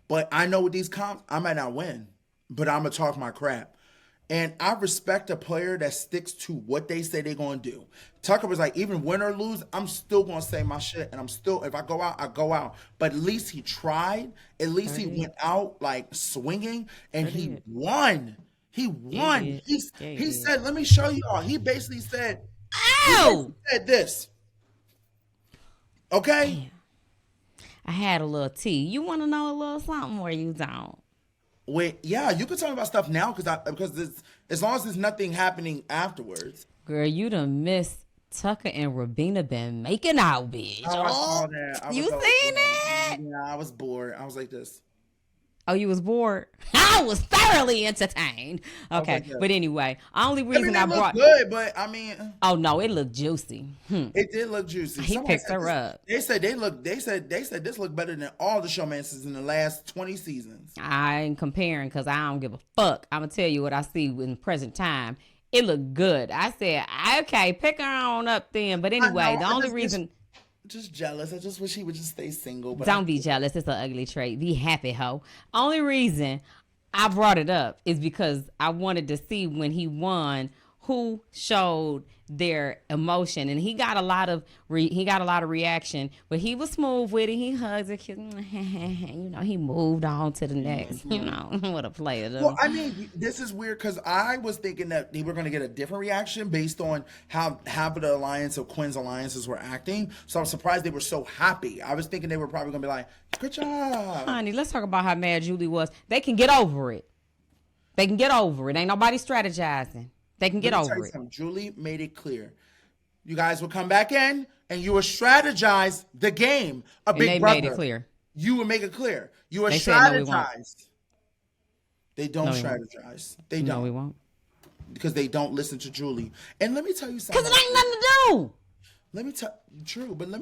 But I know with these comps, I might not win, but I'm gonna talk my crap. And I respect a player that sticks to what they say they're gonna do. Tucker was like, even win or lose, I'm still gonna say my shit, and if I go out, I go out. But at least he tried. At least he went out like swinging, and he won. He won. He said, "Let me show you all." He basically said, "Ow!" He said this. Okay. Damn. I had a little tea. You want to know a little something, or you don't? Wait, yeah, you can talk about stuff now because as long as there's nothing happening afterwards. Girl, you done missed Tucker and Rabina been making out, bitch. Oh, I saw that. You seen it? Yeah, I was bored. I was like this. Oh, you was bored? I was thoroughly entertained. Okay, Okay, but anyway, only reason I brought good, but I mean, oh no, it looked juicy. it did look juicy. He Somebody picked said her this- up. They said this looked better than all the showmances in the last 20 seasons. I ain't comparing because I don't give a fuck. I'm gonna tell you what I see in present time. It looked good. I said, okay, pick her on up then. But anyway, know, the only reason. Just jealous. I just wish he would just stay single. But Don't be jealous. It's an ugly trait. Be happy, ho. Only reason I brought it up is because I wanted to see when he won who showed their emotion, and he got a lot of reaction, but he was smooth with it. He hugs it, he moved on to the next. What a player. Though. Well, I mean, this is weird because I was thinking that we were going to get a different reaction based on how half of the alliance of Quinn's alliances were acting. So I'm surprised they were so happy. I was thinking they were probably going to be like, "Good job, honey." Let's talk about how mad Julie was. They can get over it. Ain't nobody strategizing. They can get over it. Julie made it clear. You guys will come back in and you will strategize the game. Big Brother. Made it clear. You will make it clear. You will They said, "No, we won't." strategize. They don't strategize. They don't. No, we won't. Because they don't listen to Julie. And let me tell you something. Because it ain't nothing to do. Let me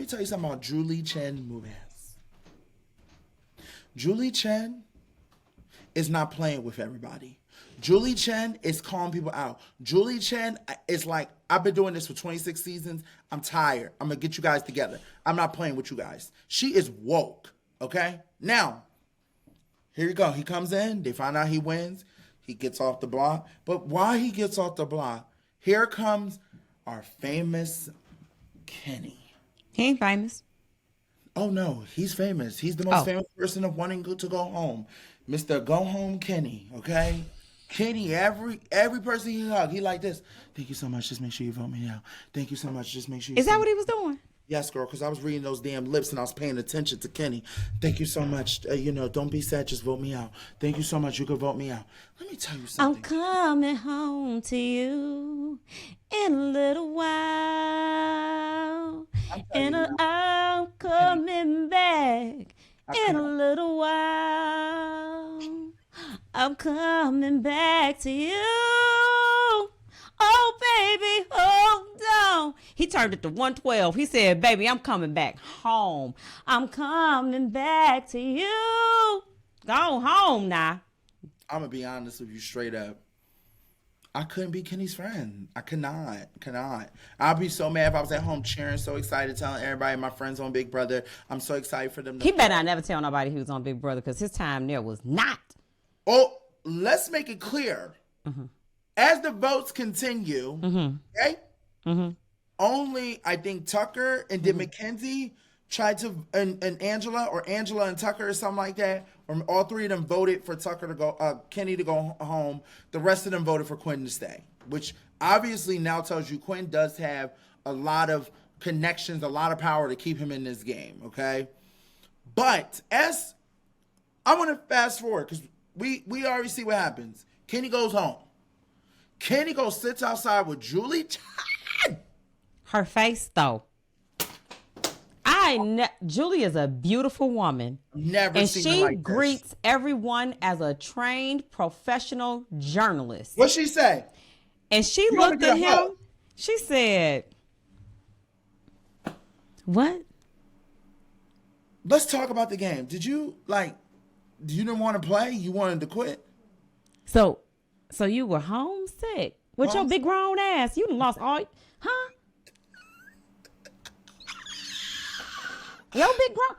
tell you something about Julie Chen Mubaz. Julie Chen is not playing with everybody. Julie Chen is calling people out. Julie Chen is like, I've been doing this for 26 seasons. I'm tired. I'm going to get you guys together. I'm not playing with you guys. She is woke, okay? Now, here you go. He comes in. They find out he wins. He gets off the block. But while he gets off the block, here comes our famous Kenny. He ain't famous. Oh, no. He's famous. He's the most famous person of wanting to go home. Mr. Go Home Kenny, okay? Kenny, every person he hug, he like this. Thank you so much. Just make sure you vote me out. Thank you so much. Just make sure you. Is that what he was doing? Yes, girl, because I was reading those damn lips and I was paying attention to Kenny. Thank you so much. Don't be sad. Just vote me out. Thank you so much. You can vote me out. Let me tell you something. I'm coming home to you in a little while. I'm coming back in a little while. I'm coming back to you. Oh, baby, hold on. He turned it to 112. He said, baby, I'm coming back home. I'm coming back to you. Go home now. I'm going to be honest with you straight up. I couldn't be Kenny's friend. I could not. I'd be so mad if I was at home cheering, so excited, telling everybody my friends on Big Brother. I'm so excited for them. He better not never tell nobody he was on Big Brother because his time there was not. Oh, let's make it clear. Mm-hmm. As the votes continue, okay? Mm-hmm. only I think Tucker and then Mackenzie tried to and Angela or Angela and Tucker or something like that. Or all three of them voted for Tucker to go, Kenny to go home. The rest of them voted for Quinn to stay, which obviously now tells you Quinn does have a lot of connections, a lot of power to keep him in this game. Okay, but as I want to fast forward because we already see what happens. Kenny goes home. Kenny goes sits outside with Julie. Her face, though. Julie is a beautiful woman. Never and seen she her like greets this. everyone as a trained professional journalist. What'd she say? And she You wanna looked get at a him. hug? She said, "What? Let's talk about the game. You didn't want to play? You wanted to quit? So you were homesick with your big grown ass? You done lost all, huh?" Yo, big grown.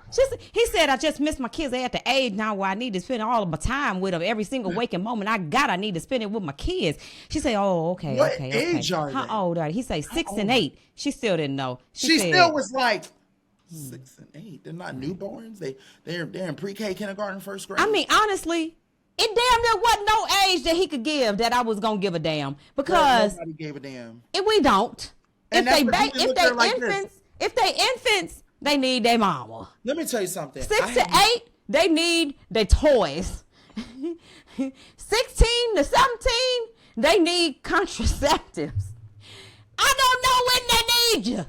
He said, "I just missed my kids. They at the age now where I need to spend all of my time with them. Every single waking moment I need to spend it with my kids." She said, "Oh, okay, What okay, age okay. are How they? old are they?" He said 6 and 8. She still didn't know. She said, still was like 6 and 8. They're not newborns. They're in pre-K, kindergarten, first grade. I mean, honestly, it damn near wasn't no age that he could give that I was gonna give a damn because nobody gave a damn. we don't. And that's what you look at like If they infants, they need their mama. Let me tell you something. 6 to 8, they need their toys. 16 to 17, they need contraceptives. I don't know when they need you,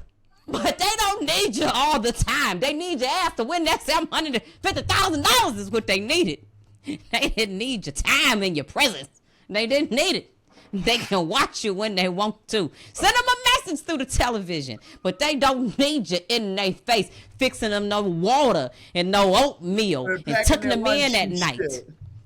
but they don't need you all the time. They need your ass to win that $750,000 is what they needed. They didn't need your time and your presence. They didn't need it. They can watch you when they want to. Send them a message through the television, but they don't need you in their face, fixing them no water and no oatmeal and tucking them in at night.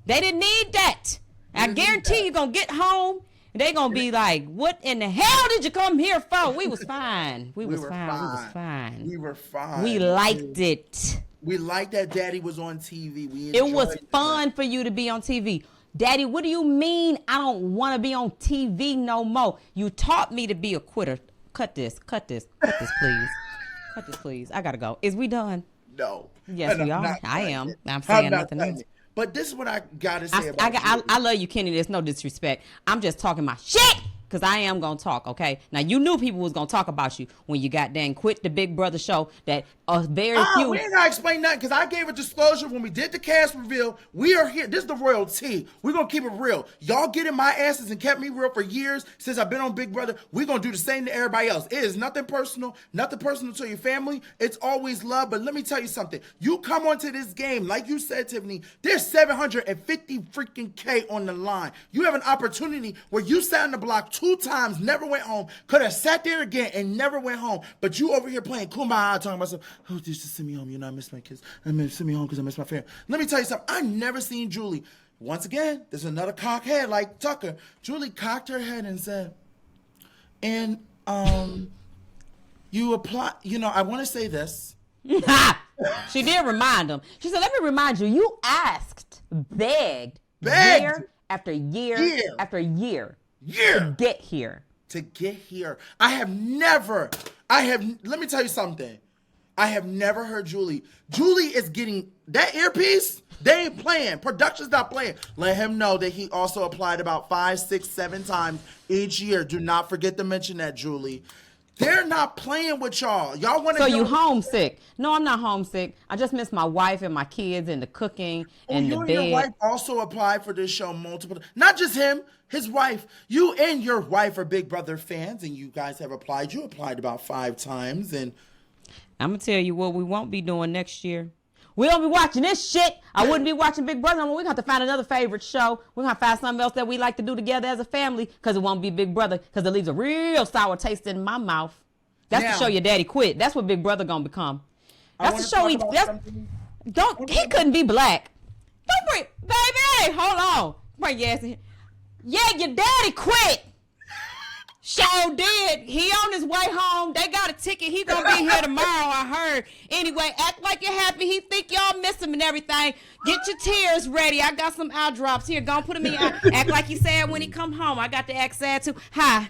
They didn't need that. I guarantee you're going to get home and they're going to be like, "What in the hell did you come here for? We was fine. We was fine. We were fine. We liked it. We liked that Daddy was on TV. It was fun for you to be on TV. Daddy, what do you mean I don't want to be on TV no more? You taught me to be a quitter. Cut this, please. Cut this, please. I got to go. Is we done? No. Yes, we are. I am. I'm saying nothing else. But this is what I got to say about I love you, Kenny. There's no disrespect. I'm just talking my shit. Because I am going to talk, okay? Now, you knew people was going to talk about you when you got done quit the Big Brother show that very few... We ain't got to explain nothing because I gave a disclosure when we did the cast reveal. We are here. This is the royal tea. We're going to keep it real. Y'all get in my asses and kept me real for years since I've been on Big Brother. We're going to do the same to everybody else. It is nothing personal to your family. It's always love. But let me tell you something. You come onto this game, like you said, Tiffany, there's 750 freaking K on the line. You have an opportunity where you sat on the block 2 times, never went home, could have sat there again and never went home. But you over here playing kumbaya, talking about myself, "Oh, just send me home. You know, I miss my kids. Send me home because I miss my family." Let me tell you something. I never seen Julie. Once again, there's another cock head like Tucker. Julie cocked her head and said, "And you apply, I want to say this." She did remind him. She said, "Let me remind you, you begged year after year after year. To get here. Let me tell you something. I have never heard Julie. Julie is getting that earpiece. They ain't playing. Production's not playing. Let him know that he also applied about 5, 6, 7 times each year. Do not forget to mention that, Julie. They're not playing with y'all. Y'all want to So you homesick? No, I'm not homesick. I just miss my wife and my kids and the cooking and the bed. You and your wife also applied for this show multiple. Not just him, his wife. You and your wife are Big Brother fans, and you guys have applied. You applied about 5 times, and I'm gonna tell you what we won't be doing next year. We don't be watching this shit. I wouldn't be watching Big Brother. We're going to have to find another favorite show. We're going to find something else that we like to do together as a family because it won't be Big Brother because it leaves a real sour taste in my mouth. That's the show your daddy quit. That's what Big Brother going to become. That's the show he... He couldn't be black. Don't bring... Baby, hold on. Bring your ass in here. Yeah, your daddy quit. Sure did. He on his way home. They got a ticket. He gonna be here tomorrow, I heard. Anyway, act like you're happy. He think y'all miss him and everything. Get your tears ready. I got some eye drops here. Go put them in your eye. Act like you sad when he come home. I got to act sad too. Hi.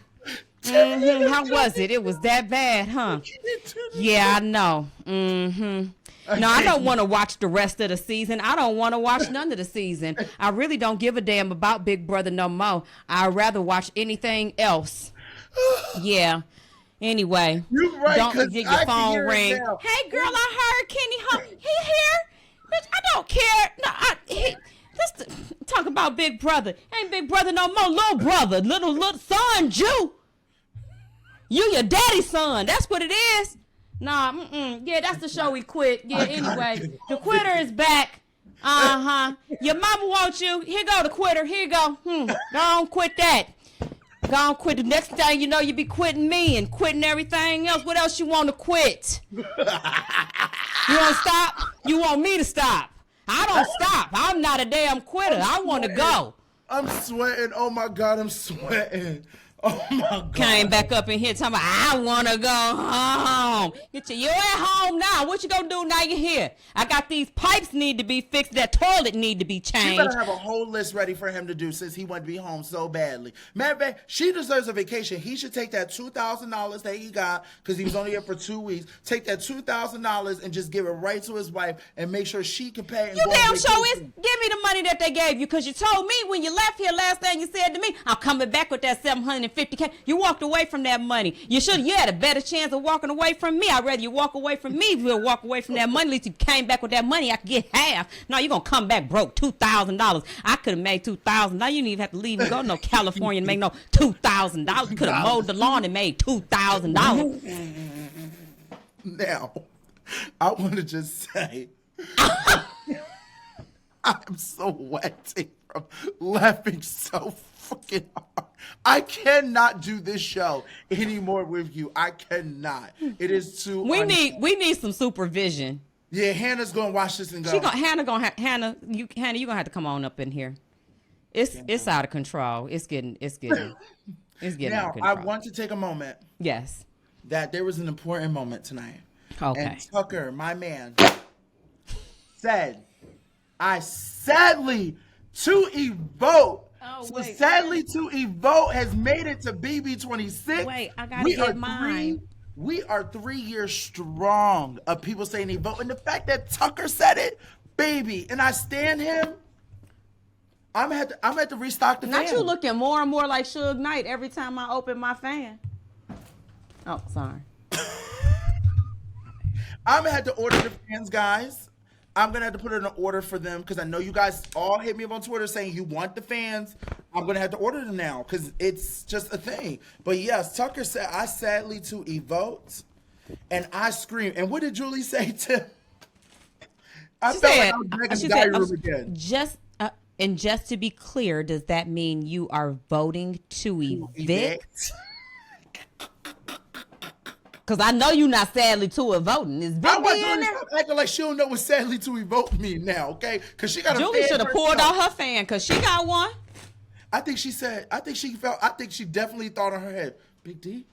How was it? It was that bad, huh? Yeah, I know. No, I don't want to watch the rest of the season. I don't want to watch none of the season. I really don't give a damn about Big Brother no more. I'd rather watch anything else. Yeah. Anyway, You're right, don't get your phone ring. Hey, girl, I heard Kenny home. He here? Bitch, I don't care. No, just talk about Big Brother. Ain't Big Brother no more. Little brother, little son, Jew. You your daddy's son. That's what it is. Nah, yeah, that's the show we quit. Yeah, anyway, the quitter is back. Your mama wants you. Here go the quitter. Here you go. Go on, quit that. Go on, quit. The next thing you know, you be quitting me and quitting everything else. What else you want to quit? You want to stop? You want me to stop? I don't stop. I'm not a damn quitter. I want to go. I'm sweating. Oh, my God, I'm sweating. Oh, my God. Came back up in here talking about, I want to go home. You're at home now. What you going to do now you're here? I got these pipes need to be fixed. That toilet need to be changed. You better have a whole list ready for him to do since he wanted to be home so badly. Man, babe, she deserves a vacation. He should take that $2,000 that he got because he was only here for 2 weeks. Take that $2,000 and just give it right to his wife and make sure she can pay. And you damn sure is. Give me the money that they gave you because you told me when you left here last thing you said to me, I'm coming back with that $750K. You walked away from that money. You had a better chance of walking away from me. I'd rather you walk away from me than walk away from that money. At least you came back with that money. I could get half. No, you're going to come back broke. $2,000. I could have made $2,000. Now you didn't even have to leave and go to no California and make no $2,000. You could have mowed the lawn and made $2,000. Now, I want to just say, I'm so wetting from laughing so fucking hard. I cannot do this show anymore with you. I cannot. It is too. We need some supervision. Yeah, Hannah's gonna watch this and go. Hannah, you gonna have to come on up in here. It's out of control. It's getting out of control. Now, I want to take a moment. Yes. That there was an important moment tonight. Okay. And Tucker, my man, said, I sadly to evoke. So sadly to evoke has made it to BB26. Wait, I gotta get mine. We are 3 years strong of people saying evoke. And the fact that Tucker said it, baby, and I stand him, I'm gonna have to restock the fan. Not you looking more and more like Suge Knight every time I open my fan. Oh, sorry. I'm gonna have to order the fans, guys. I'm gonna have to put in an order for them because I know you guys all hit me up on Twitter saying you want the fans. I'm gonna have to order them now because it's just a thing. But yes, Tucker said I sadly to evote, and I screamed. And what did Julie say to? I felt like I was back in the diary room again. Just to be clear, does that mean you are voting to evict? Because I know you're not sadly to voting. Is Big D in there? Acting like she don't know what sadly to evoke me now, okay? Because she got a Julie should have pulled out her fan because she got one. I think she definitely thought in her head, Big D?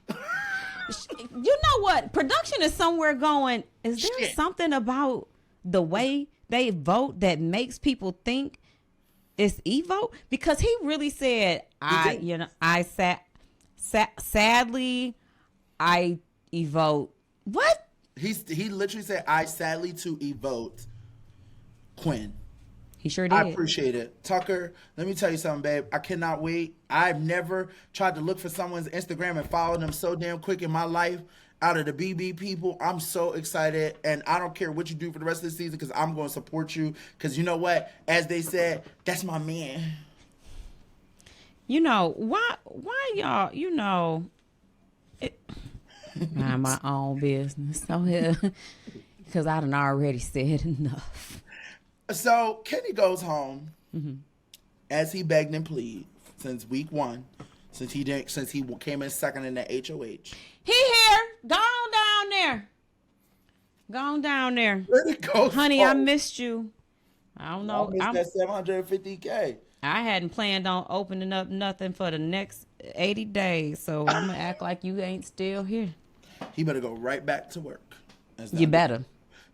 You know what? Production is somewhere going, is there something about the way they vote that makes people think it's e-vote? Because he really said, sadly, I evote. What? He literally said, I sadly to evote Quinn. He sure did. I appreciate it. Tucker, let me tell you something, babe. I cannot wait. I've never tried to look for someone's Instagram and follow them so damn quick in my life. Out of the BB people, I'm so excited. And I don't care what you do for the rest of the season because I'm going to support you. Because you know what? As they said, that's my man. You know, why y'all, mind my own business. So here, because I done already said enough. So Kenny goes home as he begged and pleaded since week one, since he came in second in the HOH. He here. Go on down there. Go on down there. Honey, I missed you. I don't know. I missed that $750K. I hadn't planned on opening up nothing for the next 80 days, so I'm going to act like you ain't still here. He better go right back to work. You better.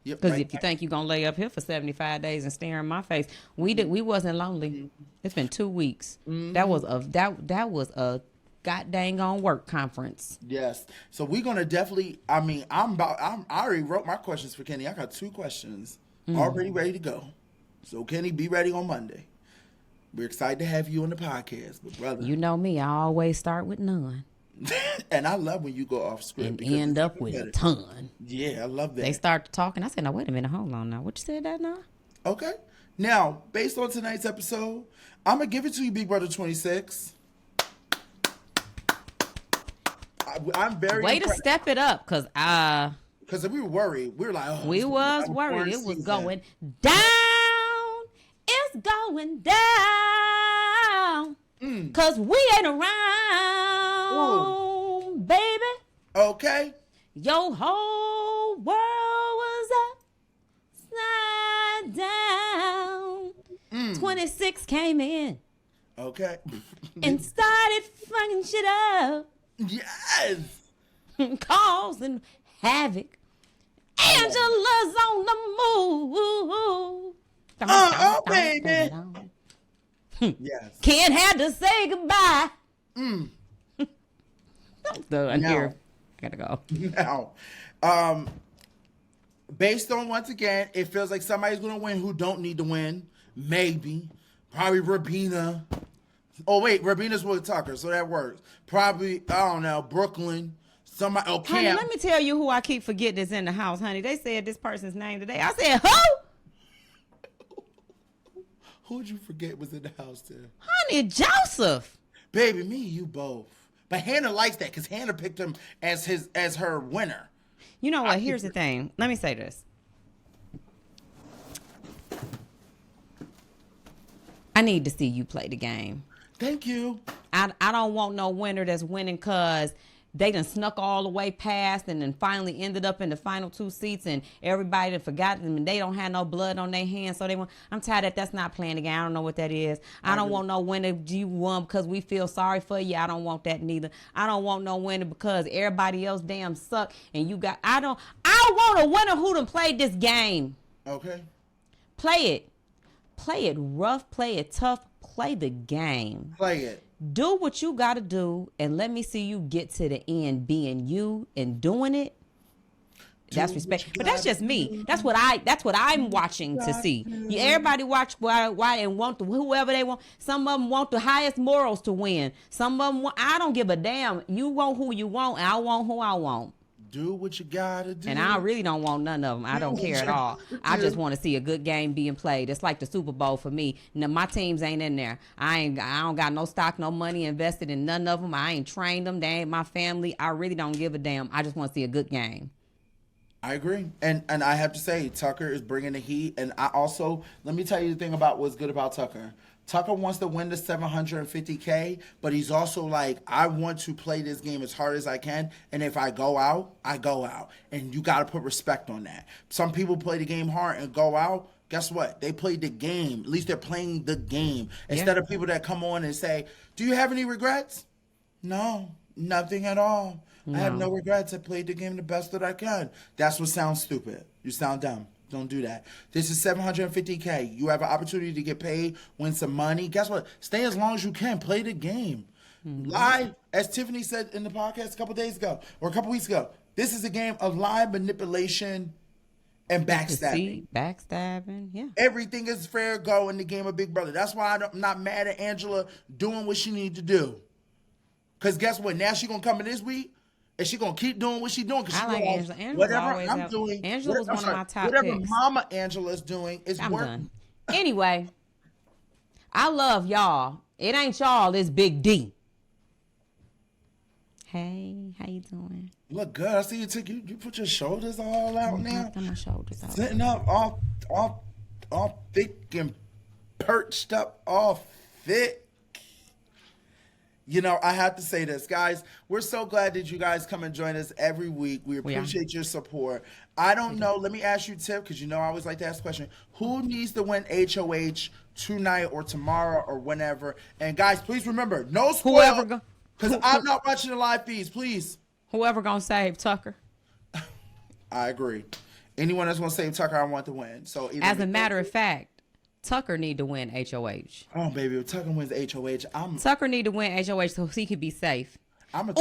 Yep, because if you think you're going to lay up here for 75 days and stare in my face, we wasn't lonely. It's been 2 weeks. That was a god dang on work conference. Yes. So we're gonna definitely. I mean, I already wrote my questions for Kenny. I got 2 questions already ready to go. So Kenny, be ready on Monday. We're excited to have you on the podcast, but brother, You know me, I always start with none and I love when you go off script and because end it's up even with a better. ton. Yeah, I love that. They start talking. I said, "No, wait a minute, hold on now. What you said that now?" Okay. Now, based on tonight's episode, I'm gonna give it to you, Big Brother 26. I'm very Way to step it up, cause because we were worried. We were like, oh, we it's was gonna be worried porn it was season. going down. It's going down. Cause we ain't around, baby. Okay. Your whole world was upside down. 26 came in Okay. and started fucking shit up, Yes. causing havoc. Angela's on the move. Oh, baby. Yes. Ken had to say goodbye. Done No. here. I gotta go. Now, based on, once again, it feels like somebody's gonna win who don't need to win. Maybe. Probably Rabina. Oh wait, Rabina's with Tucker, so that works. Probably, I don't know, Brooklyn. Somebody. Oh, Honey, Cam. let me tell you who I keep forgetting is in the house, honey. They said this person's name today. I said, who? Who'd you forget was in the house there? Honey, Joseph. Baby, me, you both. But Hannah likes that because Hannah picked him as her winner. You know what? Here's the thing. Let me say this. I need to see you play the game. Thank you. I don't want no winner that's winning because they done snuck all the way past and then finally ended up in the final 2 seats and everybody done forgot them and they don't have no blood on their hands. So I'm tired that's not playing the game. I don't know what that is. I don't want no winner you won because we feel sorry for you. I don't want that neither. I don't want no winner because everybody else damn suck and you got, I want a winner who done played this game. Okay. Play it. Play it rough, play it tough, play the game. Play it. Do what you got to do, and let me see you get to the end being you and doing it. That's respect. But that's just me. That's what I'm watching to see. Everybody watch why and want whoever they want. Some of them want the highest morals to win. Some of them want, I don't give a damn. You want who you want, and I want who I want. Do what you gotta do. And I really don't want none of them. I don't care at all. I just want to see a good game being played. It's like the Super Bowl for me. Now, my teams ain't in there. I don't got no stock, no money invested in none of them. I ain't trained them. They ain't my family. I really don't give a damn. I just want to see a good game. I agree. And I have to say, Tucker is bringing the heat. And I also, let me tell you the thing about what's good about Tucker. Tucker wants to win the $750K, but he's also like, I want to play this game as hard as I can. And if I go out, I go out. And you got to put respect on that. Some people play the game hard and go out. Guess what? They played the game. At least they're playing the game. Instead of people that come on and say, do you have any regrets? No, nothing at all. I have no regrets. I played the game the best that I can. That's what sounds stupid. You sound dumb. Don't do that. This is $750K. You have an opportunity to get paid, win some money. Guess what? Stay as long as you can. Play the game. Lie, as Tiffany said in the podcast a couple days ago, or a couple weeks ago, this is a game of lie, manipulation, and backstabbing. Backstabbing, yeah. Everything is fair go in the game of Big Brother. That's why I'm not mad at Angela doing what she need to do. Because guess what? Now she going to come in this week. And she gonna keep doing what she's doing. I like Angela. Angela was one of my top whatever picks. Mama Angela's doing is I'm working. done. Anyway, I love y'all. It ain't y'all, it's Big D. Hey, how you doing? Look good. I see you put your shoulders all out now. Got my shoulders out. Sitting up all thick and perched up, all thick. You know, I have to say this, guys. We're so glad that you guys come and join us every week. We appreciate your support. I don't know. Let me ask you, Tip, because you know I always like to ask a question. Who needs to win HOH tonight or tomorrow or whenever? And, guys, please remember, no spoil, because I'm not watching the live feeds. Please. Whoever gonna save Tucker. I agree. Anyone that's going to save Tucker, I want to win. So, as a matter of fact, Tucker need to win HOH. Oh, baby, if Tucker wins the HOH, Tucker need to win HOH so he could be safe. I'm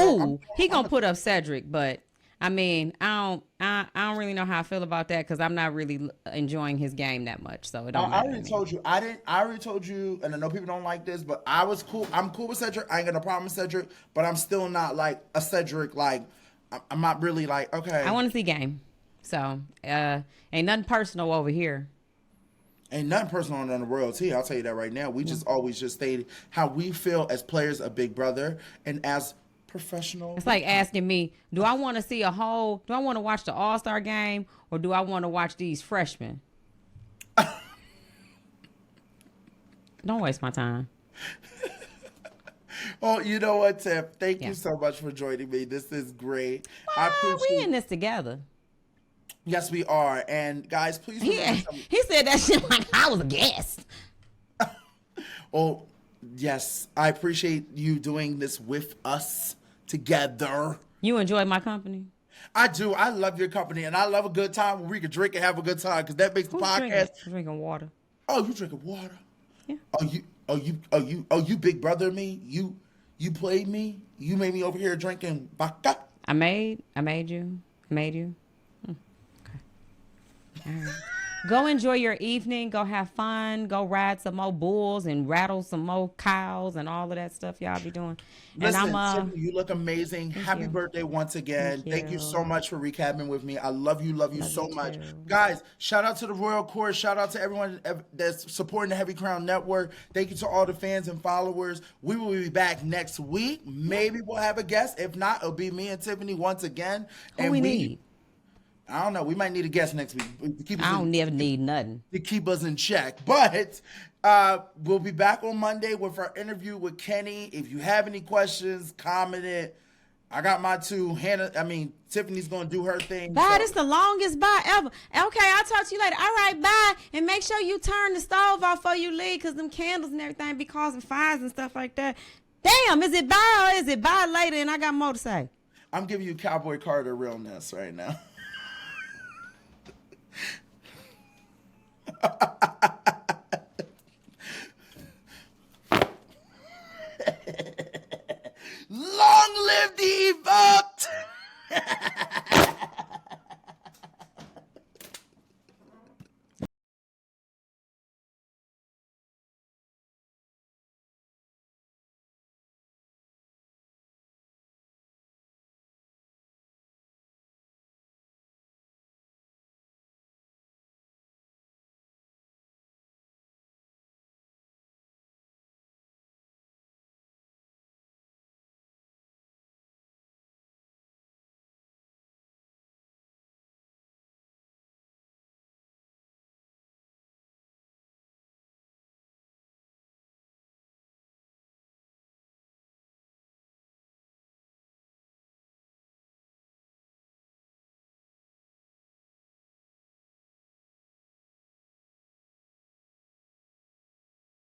He gonna put up Cedric, but I mean, I don't really know how I feel about that because I'm not really enjoying his game that much. So it don't matter. I already told you. I already told you, and I know people don't like this, but I was cool. I'm cool with Cedric. I ain't got no problem with Cedric, but I'm still not like a Cedric. Like I'm not really like okay. I want to see game. So ain't nothing personal over here. Ain't nothing personal on the royalty. I'll tell you that right now. We just always just stated how we feel as players of Big Brother and as professional. It's like asking me, do I want to see do I want to watch the All-Star game or do I want to watch these freshmen? Don't waste my time. Oh, you know what, Tiff? Thank you so much for joining me. This is great. I We in this together. Yes, we are. And guys, please. He said that shit like I was a guest. Oh, yes. I appreciate you doing this with us together. You enjoy my company? I do. I love your company, and I love a good time where we can drink and have a good time because that makes the podcast. Drinking water. Oh, you drinking water? Yeah. You big brother me? You played me? You made me over here drinking vodka? I made you. Okay. All right. Go enjoy your evening. Go have fun. Go ride some more bulls and rattle some more cows and all of that stuff y'all be doing. Listen, and Tiffany, you look amazing. Happy birthday once again. Thank you so much for recapping with me. I love you so much. Guys, shout out to the Royal Court. Shout out to everyone that's supporting the Heavy Crown Network. Thank you to all the fans and followers. We will be back next week. Maybe we'll have a guest. If not, it'll be me and Tiffany once again. Who we need? I don't know. We might need a guest next week. I don't never need nothing. To keep us in check. But we'll be back on Monday with our interview with Kenny. If you have any questions, comment it. I got my two. Tiffany's going to do her thing. Bye. This the longest bye ever. Okay, I'll talk to you later. All right, bye. And make sure you turn the stove off before you leave because them candles and everything be causing fires and stuff like that. Damn, is it bye or is it bye later? And I got more to say. I'm giving you Cowboy Carter realness right now. Love